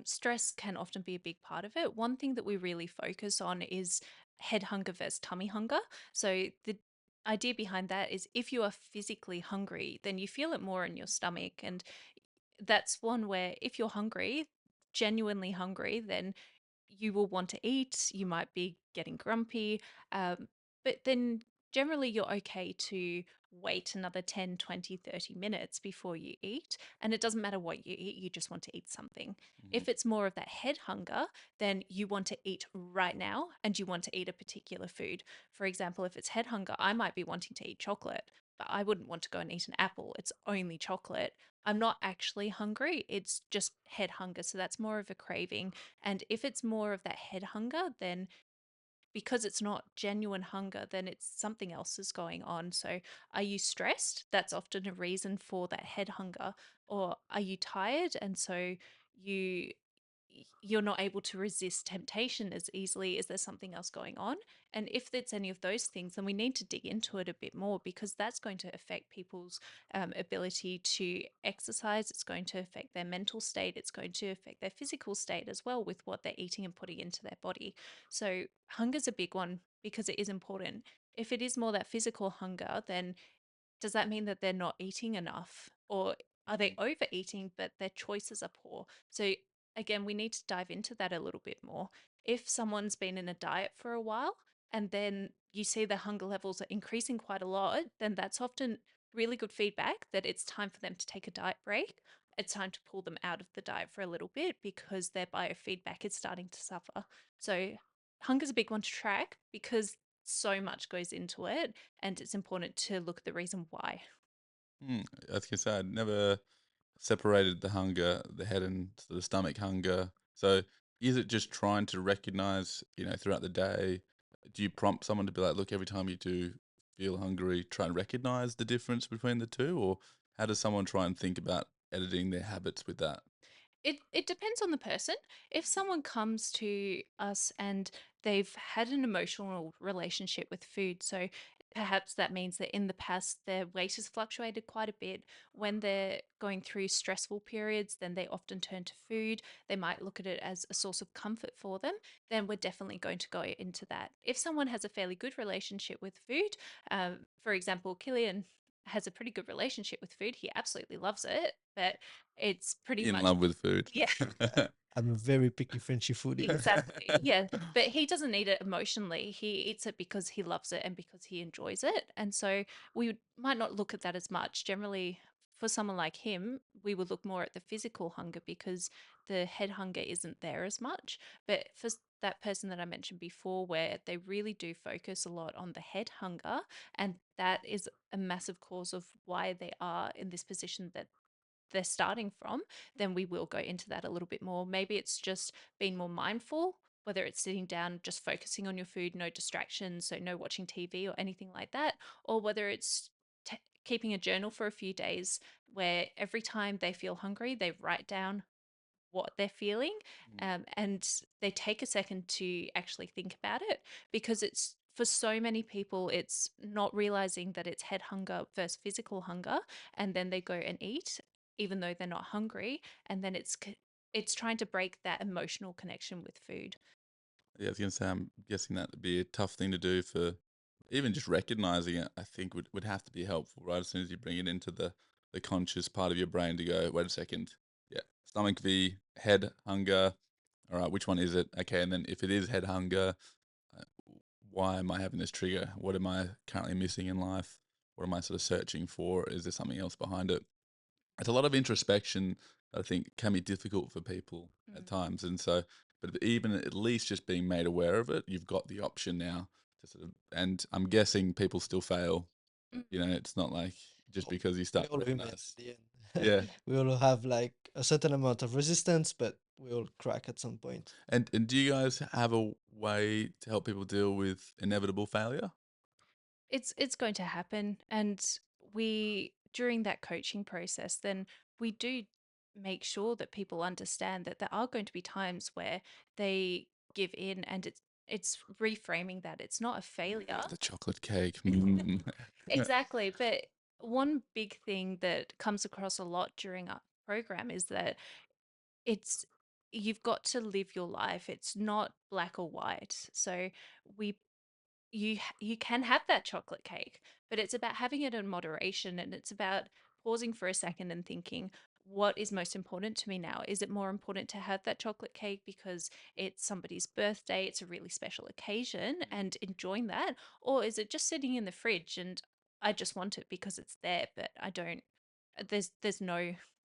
Stress can often be a big part of it. One thing that we really focus on is head hunger versus tummy hunger. So the idea behind that is if you are physically hungry, then you feel it more in your stomach. And that's one where if you're hungry, genuinely hungry, then you will want to eat, you might be getting grumpy, but then generally you're okay to wait another 10, 20, 30 minutes before you eat. And it doesn't matter what you eat, you just want to eat something. Mhm. If it's more of that head hunger, then you want to eat right now and you want to eat a particular food. For example, if it's head hunger, I might be wanting to eat chocolate, but I wouldn't want to go and eat an apple. It's only chocolate. I'm not actually hungry, it's just head hunger. So that's more of a craving. And if it's more of that head hunger, then because it's not genuine hunger, then it's something else is going on. So, are you stressed? That's often a reason for that head hunger. Or are you tired? And so you you're not able to resist temptation as easily. Is there something else going on? And if it's any of those things, then we need to dig into it a bit more, because that's going to affect people's ability to exercise. It's going to affect their mental state. It's going to affect their physical state as well with what they're eating and putting into their body. So, hunger's a big one because it is important. If it is more that physical hunger, then does that mean that they're not eating enough? Or are they overeating, but their choices are poor? So, again, we need to dive into that a little bit more. If someone's been in a diet for a while and then you see their hunger levels are increasing quite a lot, then that's often really good feedback that it's time for them to take a diet break. It's time to pull them out of the diet for a little bit because their biofeedback is starting to suffer. So, hunger's a big one to track because so much goes into it, and it's important to look at the reason why. I was gonna say, I'd never separated the hunger, the head and the stomach hunger. So is it just trying to recognize, throughout the day? Do you prompt someone to be like, look, every time you do feel hungry, try and recognize the difference between the two? Or how does someone try and think about editing their habits with that? It depends on the person. If someone comes to us and they've had an emotional relationship with food, so perhaps that means that in the past their weight has fluctuated quite a bit. When they're going through stressful periods, then they often turn to food. They might look at it as a source of comfort for them. Then we're definitely going to go into that. If someone has a fairly good relationship with food, for example, Killian. has a pretty good relationship with food. He absolutely loves it, but it's pretty In much, love with food. yeah. I'm a very picky Frenchy foodie. Exactly. Yeah. But he doesn't eat it emotionally. He eats it because he loves it and because he enjoys it. And so might not look at that as much. Generally, for someone like him, we would look more at the physical hunger because the head hunger isn't there as much. But for that person that I mentioned before, where they really do focus a lot on the head hunger, and that is a massive cause of why they are in this position that they're starting from, then we will go into that a little bit more. Maybe it's just being more mindful, whether it's sitting down, just focusing on your food, no distractions, so no watching TV or anything like that, or whether it's keeping a journal for a few days where every time they feel hungry, they write down what they're feeling, and they take a second to actually think about it, because it's for so many people it's not realizing that it's head hunger versus physical hunger, and then they go and eat even though they're not hungry, and then it's trying to break that emotional connection with food. Yeah, I was going to say, I'm guessing that would be a tough thing to do for even just recognizing it. I think would have to be helpful, right? As soon as you bring it into the conscious part of your brain to go, wait a second, yeah, stomach V, head hunger. All right, which one is it? Okay, and then if it is head hunger, uh, why am I having this trigger? What am I currently missing in life? What am I sort of searching for? Is there something else behind it? It's a lot of introspection that I think can be difficult for people at Mm. times. And so, but even at least just being made aware of it, you've got the option now to sort of, and I'm guessing people still fail. Mm. You know, it's not like just Well, because you we start to all humans recognize. at the end. Yeah. We all have like a certain amount of resistance, but we all crack at some point. And do you guys have a way to help people deal with inevitable failure? It's going to happen, and we during that coaching process then we do make sure that people understand that there are going to be times where they give in, and it's reframing that it's not a failure. The chocolate cake. Mm. Exactly, but one big thing that comes across a lot during our program is that it's you've got to live your life. It's not black or white. So we you can have that chocolate cake, but it's about having it in moderation, and it's about pausing for a second and thinking, what is most important to me now? Is it more important to have that chocolate cake because it's somebody's birthday, it's a really special occasion, and enjoying that? Or is it just sitting in the fridge and I just want it because it's there, but I don't there's no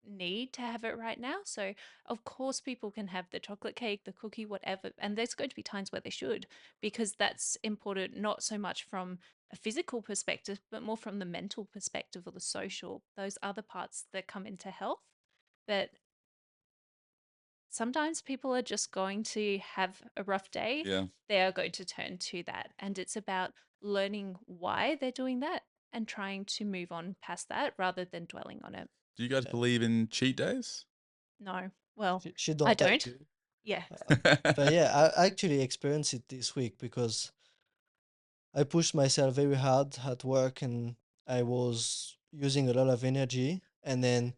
need to have it right now. So of course people can have the chocolate cake, the cookie, whatever, and there's going to be times where they should, because that's important, not so much from a physical perspective but more from the mental perspective or the social, those other parts that come into health. But sometimes people are just going to have a rough day, Yeah. they are going to turn to that, and it's about learning why they're doing that and trying to move on past that rather than dwelling on it. Do you guys Yeah. believe in cheat days? No. Well, She I don't, I don't. do. Yeah. But yeah, I actually experienced it this week because I pushed myself very hard at work and I was using a lot of energy. And then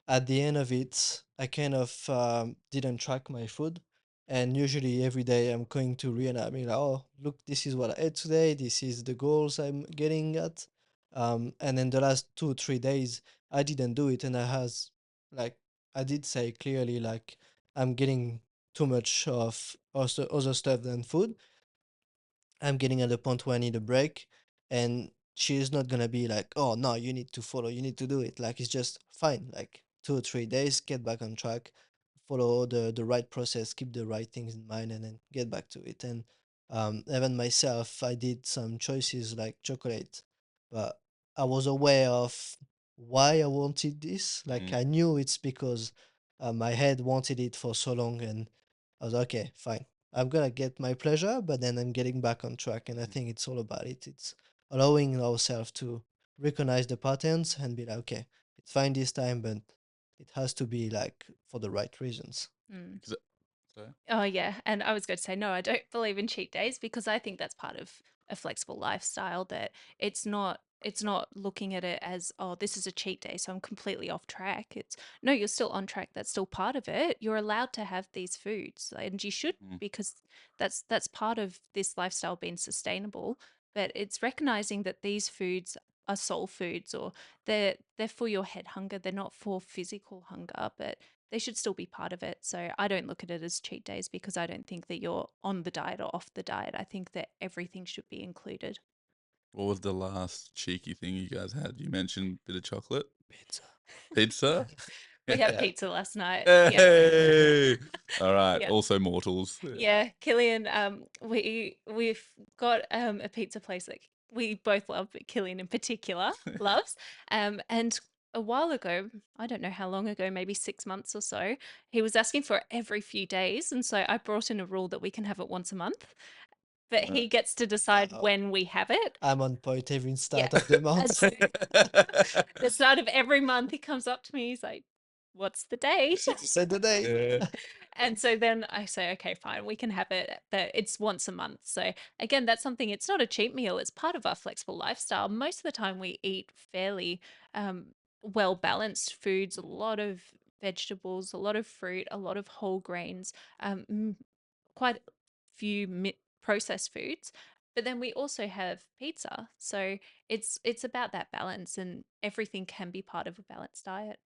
at the end of it, I kind of didn't track my food. And usually every day I'm going to Rhianna, I mean, like, oh, look, this is what I ate today. This is the goals I'm getting at. And then the last 2 3 days, I didn't do it. And like, I did say clearly, like, I'm getting too much of other stuff than food. I'm getting at the point where I need a break, and she's not gonna be like, "Oh no, you need to follow, you need to do it." Like it's just fine. Like 2 or 3 days, get back on track, follow the right process, keep the right things in mind, and then get back to it. And even myself, I did some choices like chocolate, but I was aware of why I wanted this. Like Mm. I knew it's because my head wanted it for so long, and I was like, okay, fine. I'm gonna get my pleasure, but then I'm getting back on track. And I think it's all about it. It's allowing ourselves to recognize the patterns and be like, okay, it's fine this time, but it has to be like for the right reasons. Mm. 'Cause sorry? Oh, yeah. And I was going to say, no, I don't believe in cheat days, because I think that's part of a flexible lifestyle, that it's not looking at it as, oh, this is a cheat day, so I'm completely off track. It's no, you're still on track. That's still part of it. You're allowed to have these foods, and you should, Mm. because that's part of this lifestyle being sustainable. But it's recognizing that these foods are soul foods, or they're for your head hunger. They're not for physical hunger, but they should still be part of it. So I don't look at it as cheat days because I don't think that you're on the diet or off the diet. I think that everything should be included. What was the last cheeky thing you guys had? You mentioned bit of chocolate, Pizza. pizza. We had Yeah. pizza last night. Yeah. Hey, all right. Yeah. Also mortals. Yeah, Killian, we've got a pizza place that we both love, but Killian in particular loves. And a while ago, I don't know how long ago, maybe 6 months or so, he was asking for it every few days, and so I brought in a rule that we can have it once a month, but Uh, he gets to decide Oh, when we have it. I'm on point every Yeah. start of the And month. so the start of every month, he comes up to me, he's like, "What's the date?" Say the day. Yeah. And so then I say, okay, fine, we can have it, but it's once a month. So again, that's something, it's not a cheap meal, it's part of our flexible lifestyle. Most of the time we eat fairly well balanced foods, a lot of vegetables, a lot of fruit, a lot of whole grains, quite a few processed foods. But then we also have pizza. So it's about that balance, and everything can be part of a balanced diet.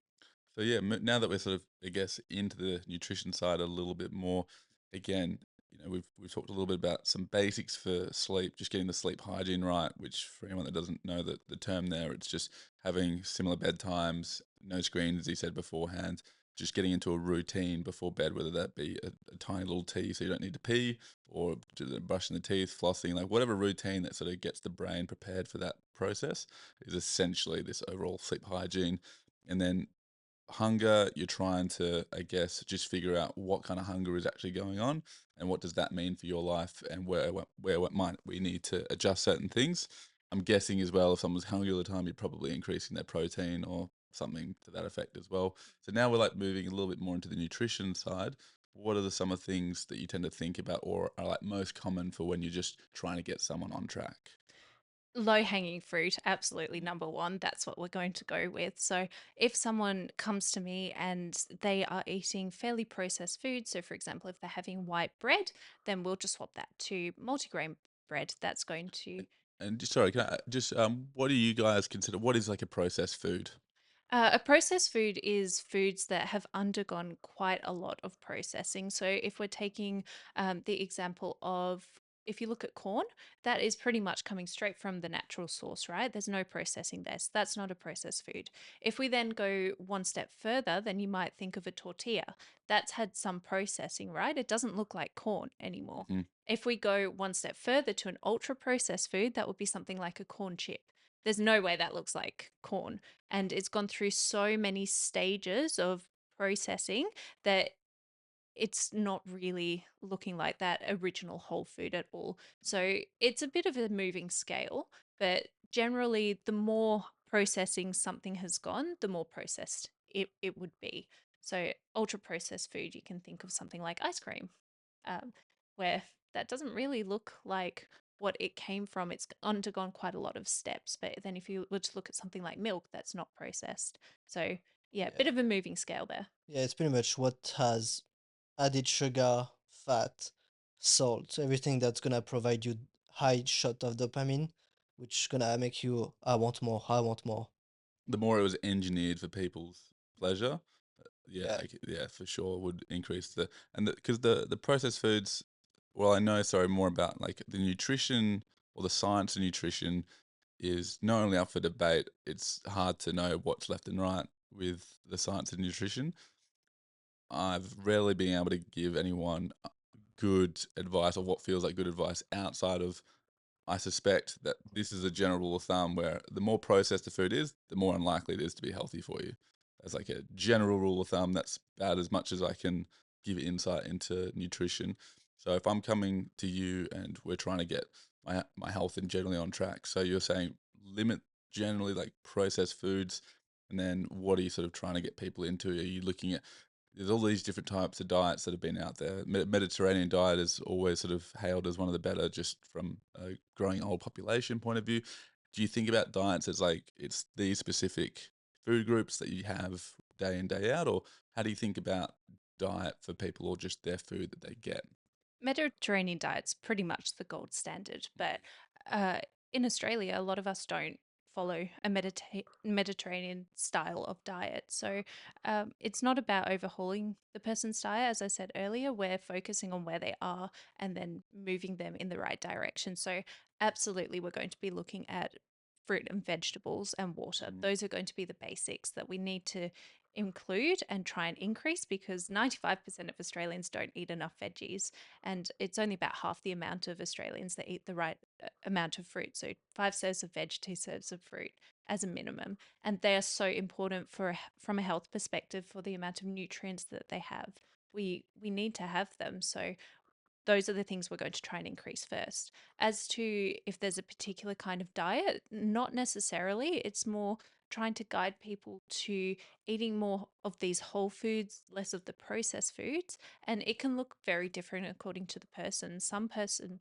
So yeah, now that we're sort of, I guess, into the nutrition side a little bit more, again, we've talked a little bit about some basics for sleep, just getting the sleep hygiene right. Which for anyone that doesn't know the term there, it's just having similar bedtimes, no screens, as you said beforehand. Just getting into a routine before bed, whether that be a tiny little tea so you don't need to pee, or brushing the teeth, flossing, like whatever routine that sort of gets the brain prepared for that process is essentially this overall sleep hygiene. And then hunger, you're trying to, I guess, just figure out what kind of hunger is actually going on and what does that mean for your life, and where what might we need to adjust certain things. I'm guessing as well, if someone's hungry all the time, you're probably increasing their protein or something to that effect as well. So now we're like moving a little bit more into the nutrition side. What are some of the things that you tend to think about or are like most common for when you're just trying to get someone on track? Low hanging fruit, absolutely number one. That's what we're going to go with. So, if someone comes to me and they are eating fairly processed food, so for example, if they're having white bread, then we'll just swap that to multigrain bread. That's going to And just sorry, can I just what do you guys consider? What is like a processed food? A processed food is foods that have undergone quite a lot of processing. So, if we're taking the example of, if you look at corn, that is pretty much coming straight from the natural source, right? There's no processing there. So that's not a processed food. If we then go one step further, then you might think of a tortilla. That's had some processing, right? It doesn't look like corn anymore. Mhm. If we go one step further to an ultra processed food, that would be something like a corn chip. There's no way that looks like corn, and it's gone through so many stages of processing that it's not really looking like that original whole food at all. So it's a bit of a moving scale, but generally, the more processing something has gone, the more processed it would be. So, ultra processed food, you can think of something like ice cream, um, where that doesn't really look like what it came from. It's undergone quite a lot of steps. But then, if you were to look at something like milk, that's not processed. So, yeah, Yeah. bit of a moving scale there. Yeah, it's pretty much what has added sugar, fat, salt, everything that's gonna provide you high shot of dopamine, which gonna make you I want more, I want more. The more it was engineered for people's pleasure, yeah, Yeah. yeah, for sure would increase and because the processed foods. Well, I know, sorry, more about like the nutrition or the science of nutrition is not only up for debate. It's hard to know what's left and right with the science of nutrition. I've rarely been able to give anyone good advice or what feels like good advice outside of I suspect that this is a general rule of thumb where the more processed the food is, the more unlikely it is to be healthy for you. That's like a general rule of thumb. That's about as much as I can give insight into nutrition. So if I'm coming to you and we're trying to get my health and generally on track, so you're saying limit generally like processed foods, and then what are you sort of trying to get people into? Are you looking at there's all these different types of diets that have been out there. Mediterranean diet is always sort of hailed as one of the better, just from a growing old population point of view. Do you think about diets as like it's these specific food groups that you have day in day out, or how do you think about diet for people, or just their food that they get? Mediterranean diet's pretty much the gold standard, but uh, in Australia, a lot of us don't follow a Mediterranean style of diet. So it's not about overhauling the person's diet. As I said earlier, we're focusing on where they are and then moving them in the right direction. So absolutely, we're going to be looking at fruit and vegetables and water. Mm. Those are going to be the basics that we need to include and try and increase, because 95% of Australians don't eat enough veggies, and it's only about half the amount of Australians that eat the right amount of fruit. So 5 serves of veg, 2 serves of fruit as a minimum, and they are so important from a health perspective for the amount of nutrients that they have. We need to have them. So those are the things we're going to try and increase first. As to if there's a particular kind of diet, not necessarily. It's more trying to guide people to eating more of these whole foods, less of the processed foods. And it can look very different according to the person. Some person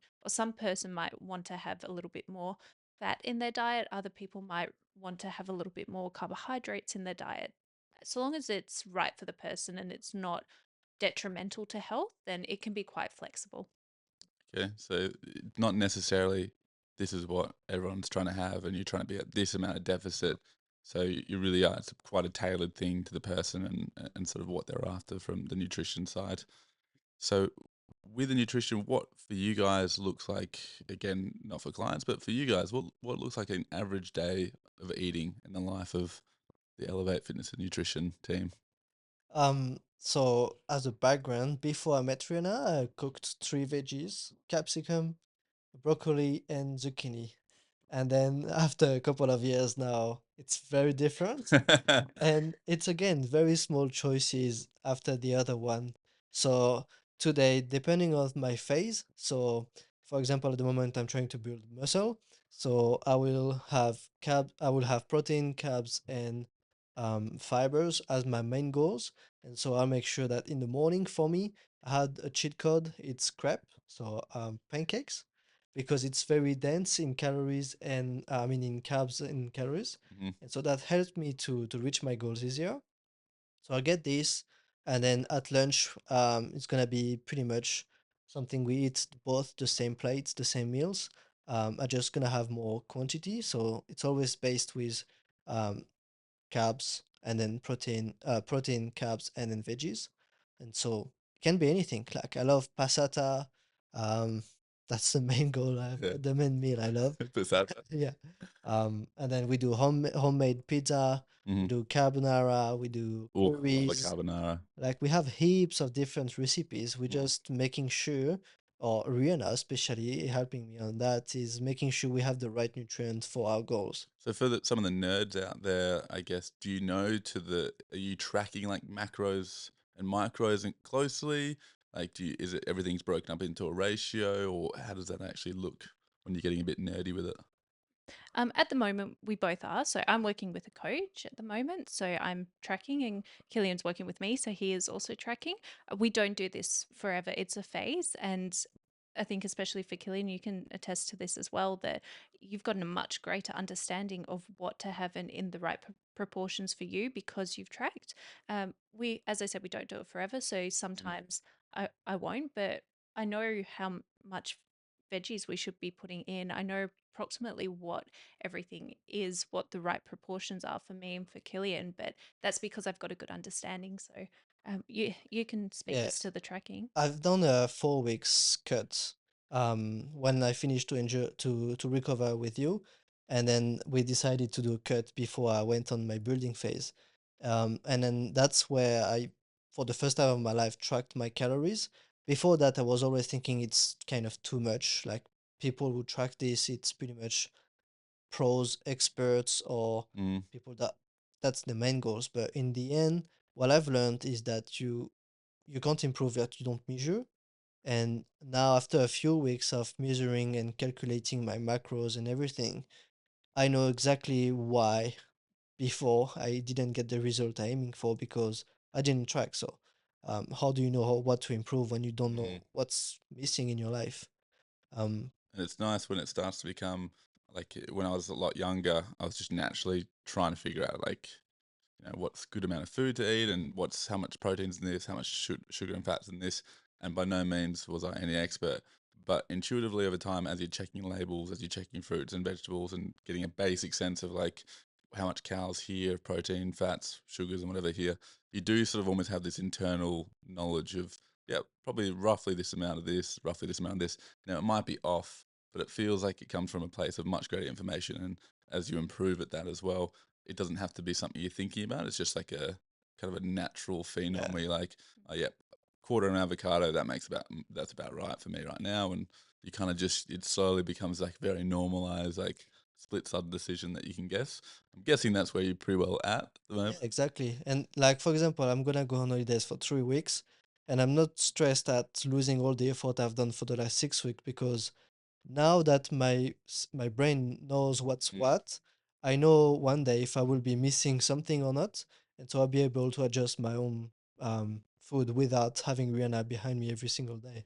might want to have a little bit more fat in their diet. Other people might want to have a little bit more carbohydrates in their diet. So long as it's right for the person and it's not detrimental to health, then it can be quite flexible. Okay, so not necessarily this is what everyone's trying to have, and you're trying to be at this amount of deficit. So you really are. It's quite a tailored thing to the person and sort of what they're after from the nutrition side. So with the nutrition, what for you guys looks like, again, not for clients, but for you guys, what looks like an average day of eating in the life of the Elevate Fitness and Nutrition team? So as a background, before I met Rhianna, I cooked three veggies: capsicum, broccoli, and zucchini. And then after a couple of years now, it's very different. And it's again very small choices after the other one. So today, depending on my phase, so for example, at the moment I'm trying to build muscle, so I will have protein, carbs, and fibers as my main goals. And so I'll make sure that in the morning for me, I had a cheat code. It's crepe, so pancakes, because it's very dense in calories and I mean in carbs and calories, Mhm. and so that helps me to reach my goals easier. So I get this, and then at lunch, it's gonna be pretty much something we eat both the same plates, the same meals. I'm just gonna have more quantity, so it's always based with um, carbs and then protein, carbs, and then veggies. And so it can be anything. Like I love passata. Um, that's the main Yeah. the main meal I love. Passata. Yeah. And then we do homemade pizza. We Mhm. do carbonara. We do Oh, love a curries. carbonara. Like we have heaps of different recipes. We're Mhm. just making sure, or Rihanna especially helping me on that, is making sure we have the right nutrients for our goals. So for some of the nerds out there, I guess, do you know are you tracking like macros and micros closely? Like, is it everything's broken up into a ratio, or how does that actually look when you're getting a bit nerdy with it? At the moment, we both are. So I'm working with a coach at the moment. So I'm tracking, and Killian's working with me. So he is also tracking. We don't do this forever, it's a phase. And I think, especially for Killian, you can attest to this as well, that you've gotten a much greater understanding of what to have in the right proportions for you because you've tracked. As I said, we don't do it forever. So Mm. sometimes I won't, but I know how much veggies we should be putting in. I know approximately what everything is, what the right proportions are for me and for Killian, but that's because I've got a good understanding. So you can speak Yeah, as to the tracking. I've done a 4 weeks cut when I finished to recover with you, and then we decided to do a cut before I went on my building phase. And then that's where I, for the first time of my life, tracked my calories. Before that, I was always thinking it's kind of too much. Like people who track this, it's pretty much pros, experts, or Mm. people that's the main goals. But in the end, what I've learned is that you can't improve that you don't measure. And now, after a few weeks of measuring and calculating my macros and everything, I know exactly why before I didn't get the result I'm aiming for because I didn't track. So, how do you know what to improve when you don't Mhm. know what's missing in your life? Um, And it's nice when it starts to become like when I was a lot younger, I was just naturally trying to figure out like what's good amount of food to eat and what's how much proteins in this, how much sugar and fats in this. And by no means was I any expert. But intuitively over time, as you're checking labels, as you're checking fruits and vegetables, and getting a basic sense of like how much calories here, protein, fats, sugars, and whatever here, you do sort of almost have this internal knowledge of, yeah, probably roughly this amount of this, roughly this amount of this. Now it might be off, but it feels like it comes from a place of much greater information. And as you improve at that as well, it doesn't have to be something you're thinking about. It's just like a kind of a natural phenom Yeah, where you're like, oh yeah, quarter an avocado, that's about right for me right now. And you kind of just, it slowly becomes like very normalized, like split sub decision that you can guess. I'm guessing that's where you're pretty well at the yeah, moment. exactly. And like for example, I'm gonna go on holidays for 3 weeks, and I'm not stressed at losing all the effort I've done for the last 6 weeks because now that my brain knows what's Mm. what, I know one day if I will be missing something or not, and so I'll be able to adjust my own food without having Rihanna behind me every single day.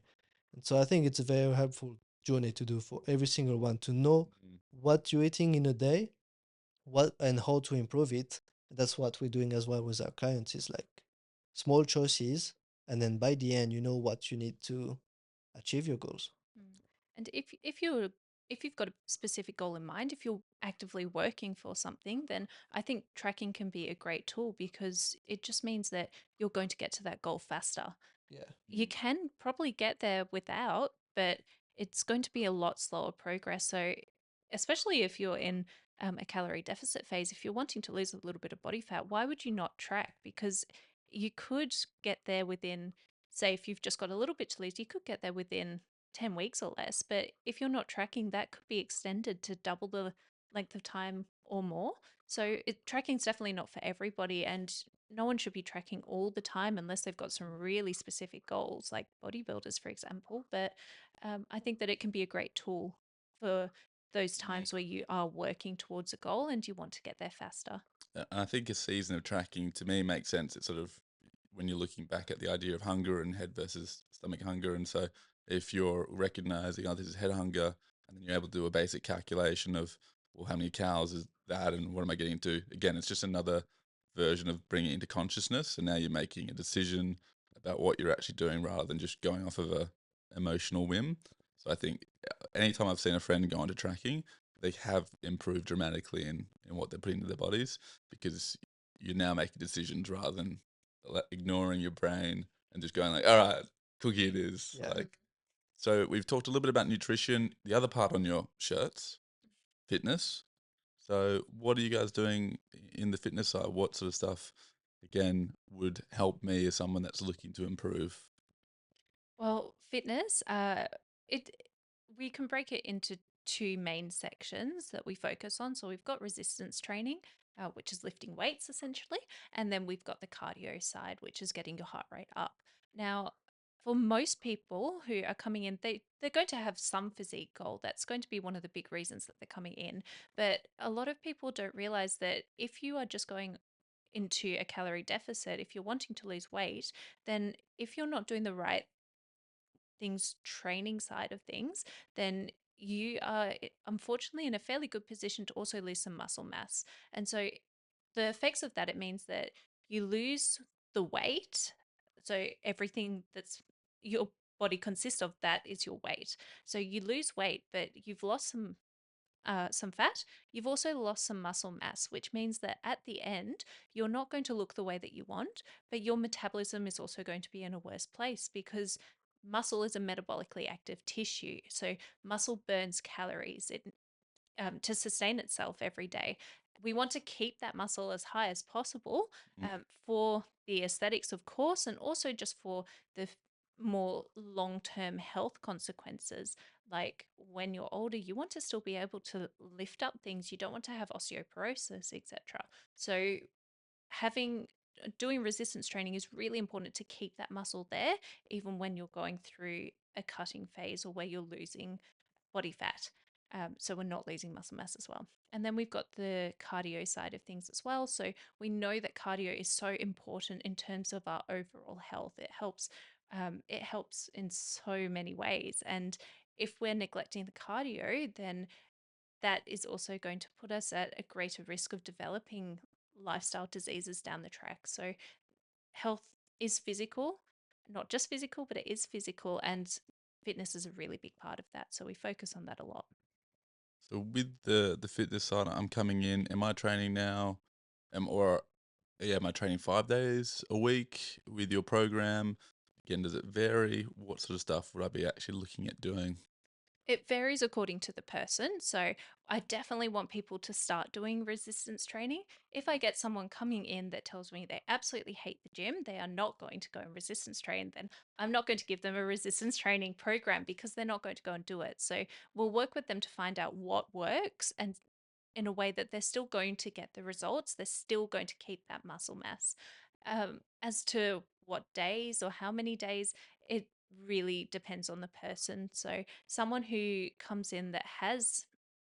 And so I think it's a very helpful journey to do for every single one to know Mm. what you're eating in a day, what and how to improve it. That's what we're doing as well with our clients. Is like small choices, and then by the end, you know what you need to achieve your goals. Mm. And if you've got a specific goal in mind, if you're actively working for something, then I think tracking can be a great tool because it just means that you're going to get to that goal faster. Yeah. You can probably get there without, but it's going to be a lot slower progress. So, especially if you're in a calorie deficit phase, if you're wanting to lose a little bit of body fat, why would you not track? Because you could get there within, say, if you've just got a little bit to lose, you could get there within 10 weeks or less. But if you're not tracking, that could be extended to double the length of time or more. So, tracking is definitely not for everybody. And no one should be tracking all the time unless they've got some really specific goals, like bodybuilders, for example. But I think that it can be a great tool for those Mm. times where you are working towards a goal and you want to get there faster. And I think a season of tracking to me makes sense. It's sort of when you're looking back at the idea of hunger and head versus stomach hunger. And so if you're recognizing, oh, this is head hunger, and then you're able to do a basic calculation of, well, how many cows is that and what am I getting to? Again, it's just another version of bringing it into consciousness. And now you're making a decision about what you're actually doing rather than just going off of a emotional whim. So I think anytime I've seen a friend go into tracking, they have improved dramatically in what they're putting into their bodies because you're now making decisions rather than ignoring your brain and just going like, all right, cookie it is. Yeah. Like, so we've talked a little bit about nutrition. The other part on your shirts, fitness. So what are you guys doing in the fitness side? What sort of stuff, again, would help me as someone that's looking to improve? Well, fitness, it we can break it into two main sections that we focus on. So we've got resistance training, which is lifting weights essentially, and then we've got the cardio side, which is getting your heart rate up. Now, for most people who are coming in, they're going to have some physique goal. That's going to be one of the big reasons that they're coming in. But a lot of people don't realize that if you are just going into a calorie deficit, if you're wanting to lose weight, then if you're not doing the right things training side of things, then you are unfortunately in a fairly good position to also lose some muscle mass. And so the effects of that, it means that you lose the weight. So everything that's your body consists of, that is your weight. So you lose weight, but you've lost some fat, you've also lost some muscle mass, which means that at the end, you're not going to look the way that you want, but your metabolism is also going to be in a worse place because muscle is a metabolically active tissue. So muscle burns calories to sustain itself every day. We want to keep that muscle as high as possible Mm. for the aesthetics, of course, and also just for the more long term health consequences. Like when you're older, you want to still be able to lift up things, you don't want to have osteoporosis, etc. So, having doing resistance training is really important to keep that muscle there, even when you're going through a cutting phase or where you're losing body fat. So we're not losing muscle mass as well. And then we've got the cardio side of things as well. So we know that cardio is so important in terms of our overall health. It helps. It helps in so many ways. And if we're neglecting the cardio, then that is also going to put us at a greater risk of developing lifestyle diseases down the track. So health is physical, not just physical, but it is physical. And fitness is a really big part of that. So we focus on that a lot. So with the fitness side, I'm coming in. Am I training now? Or yeah, am I training 5 days a week with your program? Again, does it vary? What sort of stuff would I be actually looking at doing? It varies according to the person. So I definitely want people to start doing resistance training. If I get someone coming in that tells me they absolutely hate the gym, they are not going to go and resistance train, then I'm not going to give them a resistance training program because they're not going to go and do it. So we'll work with them to find out what works and in a way that they're still going to get the results, they're still going to keep that muscle mass. As to what days or how many days, it really depends on the person. So, someone who comes in that has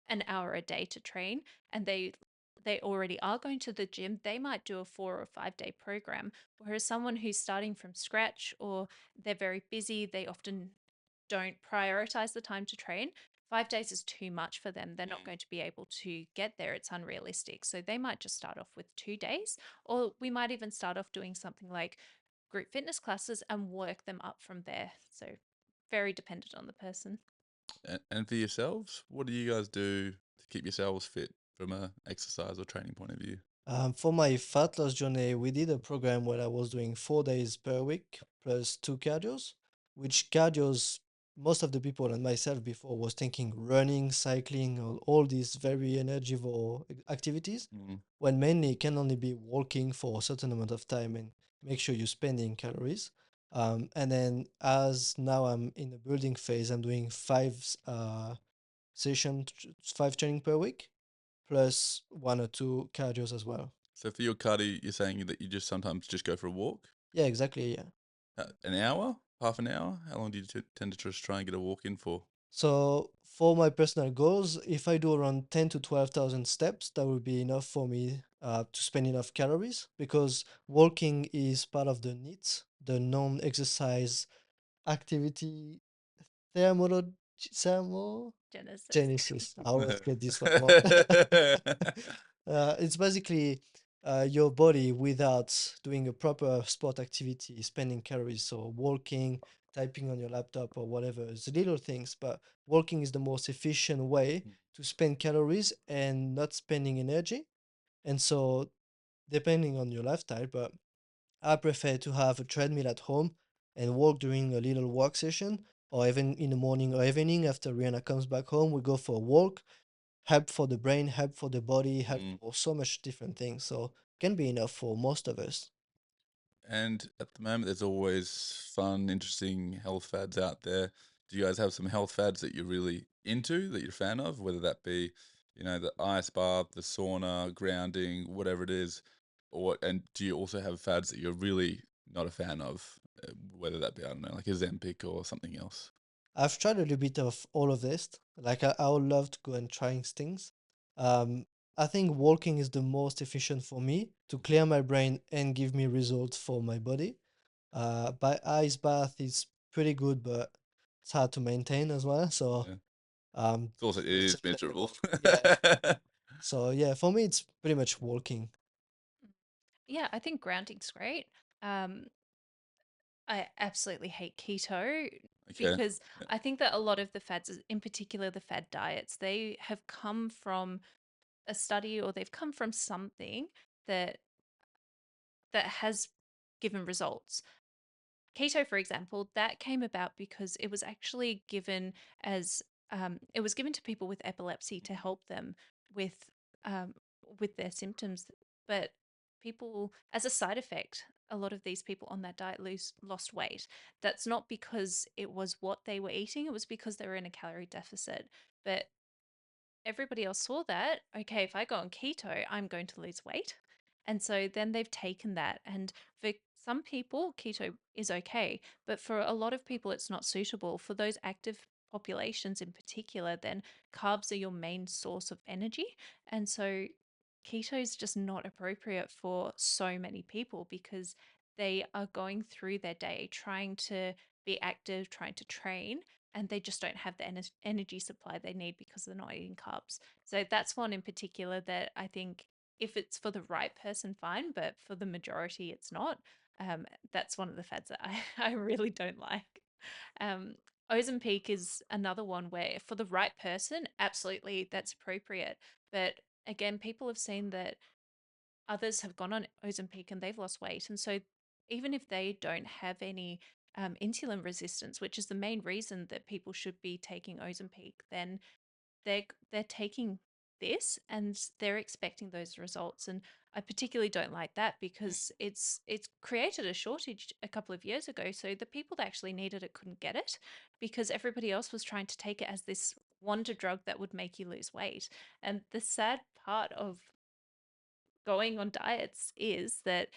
an hour a day to train and they already are going to the gym, they might do a 4 or 5 day program. Whereas someone who's starting from scratch or they're very busy, they often don't prioritize the time to train. 5 days is too much for them. They're not Mm. going to be able to get there. It's unrealistic. So they might just start off with 2 days, or we might even start off doing something like group fitness classes and work them up from there. So very dependent on the person. And for yourselves, what do you guys do to keep yourselves fit from a exercise or training point of view? For my fat loss journey, we did a program where I was doing 4 days per week plus two cardios, which cardios, most of the people and myself before was thinking running, cycling, or all these very energyvore activities, Mm. when mainly it can only be walking for a certain amount of time and make sure you're spending calories. And then as now I'm in the building phase, I'm doing session, 5 training per week, plus one or two cardios as well. So for your cardio, you're saying that you just sometimes just go for a walk? Yeah, exactly. Yeah. An hour? Half an hour? How long do you tend to just try and get a walk in for? So for my personal goals, if I do around 10 to 12,000 steps, that would be enough for me to spend enough calories, because walking is part of the NEAT, the non-exercise activity thermolo- Genesis. thermogenesis. I always get this one wrong. It's basically your body without doing a proper sport activity, spending calories. So walking, typing on your laptop or whatever, it's little things, but walking is the most efficient way to spend calories and not spending energy. And so depending on your lifestyle, but I prefer to have a treadmill at home and walk during a little walk session, or even in the morning or evening after Rihanna comes back home, we go for a walk. Help for the brain, help for the body, help Mm. for so much different things. So can be enough for most of us. And at the moment, there's always fun, interesting health fads out there. Do you guys have some health fads that you're really into, that you're a fan of, whether that be, the ice bath, the sauna, grounding, whatever it is, or and do you also have fads that you're really not a fan of, whether that be, I don't know, like a Zempic or something else? I've tried a little bit of all of this. Like I would love to go and trying things. Um, I think walking is the most efficient for me to clear my brain and give me results for my body. By ice bath is pretty good, but it's hard to maintain as well. So Yeah. It's also, it it's is miserable. acceptable. Yeah. So yeah, for me it's pretty much walking. Yeah, I think grounding's great. Um, I absolutely hate keto Okay. because Yeah. I think that a lot of the fads, in particular the fad diets, they have come from a study or they've come from something that has given results. Keto, for example, that came about because it was actually given as it was given to people with epilepsy to help them with um, with their symptoms, but people as a side effect, a lot of these people on that diet lost weight. That's not because it was what they were eating; it was because they were in a calorie deficit. But everybody else saw that, okay, if I go on keto, I'm going to lose weight. And so then they've taken that. And for some people, keto is okay. But for a lot of people, it's not suitable. For those active populations in particular, then carbs are your main source of energy. And so keto is just not appropriate for so many people because they are going through their day trying to be active, trying to train, and they just don't have the energy supply they need because they're not eating carbs. So that's one in particular that I think if it's for the right person, fine, but for the majority, it's not. That's one of the fads that I, I really don't like. Um, Ozempic is another one where for the right person, absolutely that's appropriate. But again, people have seen that others have gone on Ozempic and they've lost weight. And so even if they don't have any insulin resistance, which is the main reason that people should be taking Ozempic, then they're taking this and they're expecting those results. And I particularly don't like that because it's created a shortage a couple of years ago. So the people that actually needed it couldn't get it because everybody else was trying to take it as this wonder drug that would make you lose weight. And the sad part of going on diets is that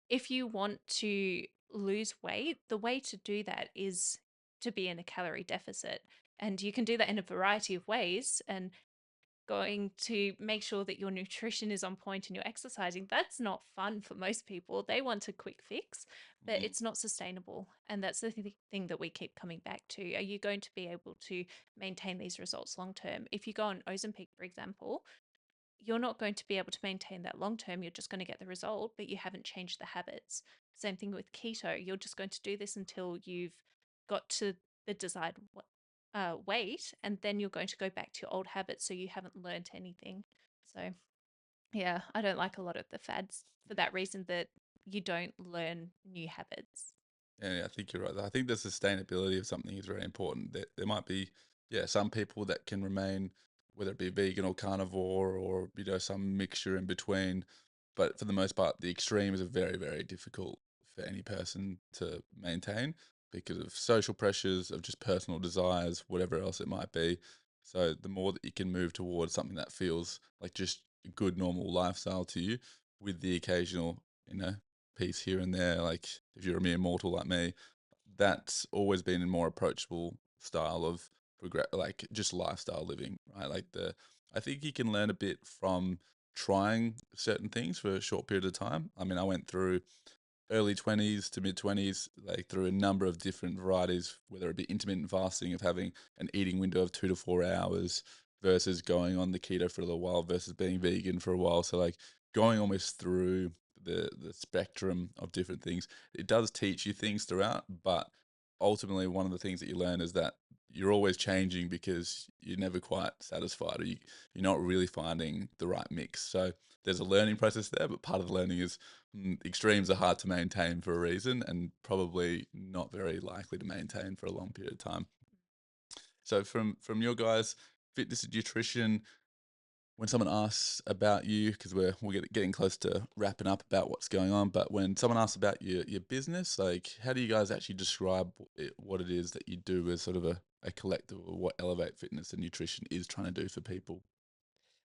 if you want to lose weight, the way to do that is to be in a calorie deficit. And you can do that in a variety of ways. And going to make sure that your nutrition is on point and you're exercising, that's not fun for most people. They want a quick fix, but Mm. it's not sustainable. And that's the thing that we keep coming back to. Are you going to be able to maintain these results long term? If you go on Ozempic, for example, you're not going to be able to maintain that long term. You're just going to get the result, but you haven't changed the habits. Same thing with keto. You're just going to do this until you've got to the desired weight, and then you're going to go back to your old habits. So you haven't learned anything. So, yeah, I don't like a lot of the fads for that reason that you don't learn new habits. Yeah, I think you're right. I think the sustainability of something is very important. There might be, yeah, some people that can remain, whether it be vegan or carnivore or, some mixture in between. But for the most part, the extremes are very, very difficult for any person to maintain because of social pressures, of just personal desires, whatever else it might be. So the more that you can move towards something that feels like just a good, normal lifestyle to you with the occasional, piece here and there. Like if you're a mere mortal like me, that's always been a more approachable style of like just lifestyle living, right? I think you can learn a bit from trying certain things for a short period of time. I mean, I went through early 20s to mid 20s, like through a number of different varieties, whether it be intermittent fasting of having an eating window of 2 to 4 hours versus going on the keto for a little while versus being vegan for a while. So like going almost through the spectrum of different things, it does teach you things throughout, but ultimately one of the things that you learn is that you're always changing because you're never quite satisfied or you're not really finding the right mix. So there's a learning process there, but part of the learning is extremes are hard to maintain for a reason and probably not very likely to maintain for a long period of time. So from your guys, fitness and nutrition, when someone asks about you, because we're getting close to wrapping up about what's going on, but when someone asks about your business, like how do you guys actually describe what it is that you do as sort of a collective of what Elevate Fitness and Nutrition is trying to do for people?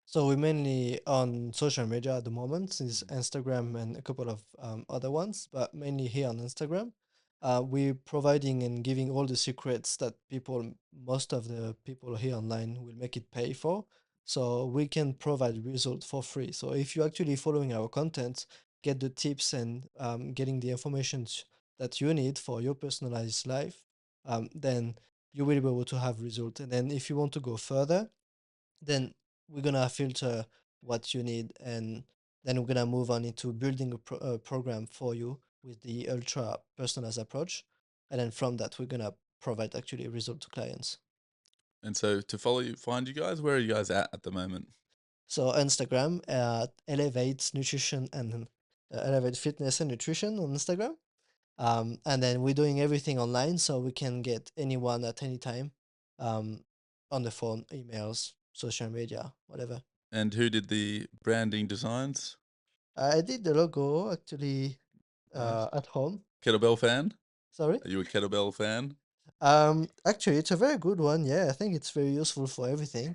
So we're mainly on social media at the moment, since Mhm. Instagram and a couple of other ones, but mainly here on Instagram. We're providing and giving all the secrets that most of the people here online will make it pay for. So we can provide results for free. So if you're actually following our content, get the tips and getting the information that you need for your personalized life, then you will be able to have results. And then if you want to go further, then we're gonna filter what you need, and then we're gonna move on into building a program for you with the ultra personalized approach, and then from that we're gonna provide actually a result to clients. And so to follow you, find you guys, where are you guys at the moment? So Instagram at Elevate Nutrition and Elevate Fitness and Nutrition on Instagram. And then we're doing everything online, so we can get anyone at any time, um, on the phone, emails, social media, whatever. And who did the branding designs? I did the logo actually Nice. at home. Kettlebell fan? Sorry. Are you a kettlebell fan? Actually, it's a very good one. Yeah, I think it's very useful for everything.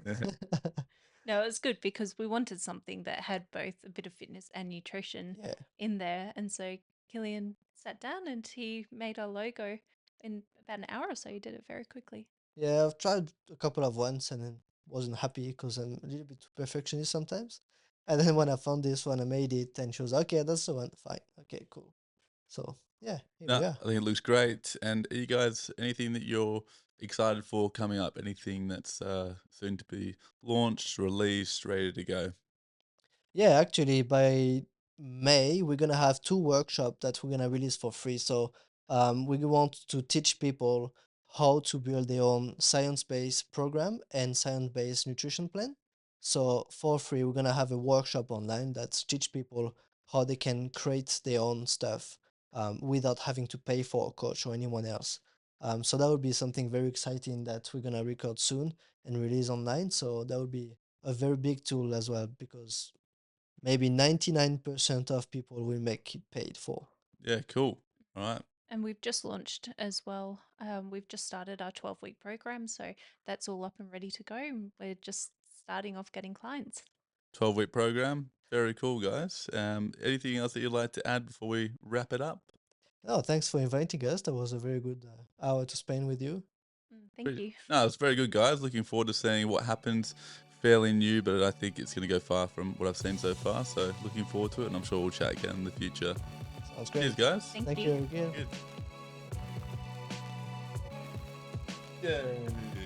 No, it's good because we wanted something that had both a bit of fitness and nutrition Yeah, in there. And so Killian sat down and he made our logo in about an hour or so. He did it very quickly. yeah. I've tried a couple of ones and then wasn't happy because I'm a little bit too perfectionist sometimes. And then when I found this one, I made it, and she was okay. That's the one. Fine. Okay, cool. So yeah, here No, we are. I think it looks great. And are you guys, anything that you're excited for coming up? Anything that's soon to be launched, released, ready to go? Yeah, actually, by May, we're gonna have two workshops that we're gonna release for free. So we want to teach people how to build their own science-based program and science-based nutrition plan. So for free, we're gonna have a workshop online that teach people how they can create their own stuff without having to pay for a coach or anyone else. So that would be something very exciting that we're gonna record soon and release online. So that would be a very big tool as well because maybe 99% of people will make it paid for. Yeah, cool. All right. And we've just launched as well. We've just started our 12-week program, so that's all up and ready to go. We're just starting off getting clients. 12-week program. Very cool, guys. Anything else that you'd like to add before we wrap it up? Oh, thanks for inviting us. That was a very good hour to spend with you. Thank you. No, it's very good, guys. Looking forward to seeing what happens. Fairly new, but I think it's going to go far from what I've seen so far. So looking forward to it, and I'm sure we'll chat again in the future. Sounds great. Cheers, guys. Thank Thank you. you again. Good. Yay.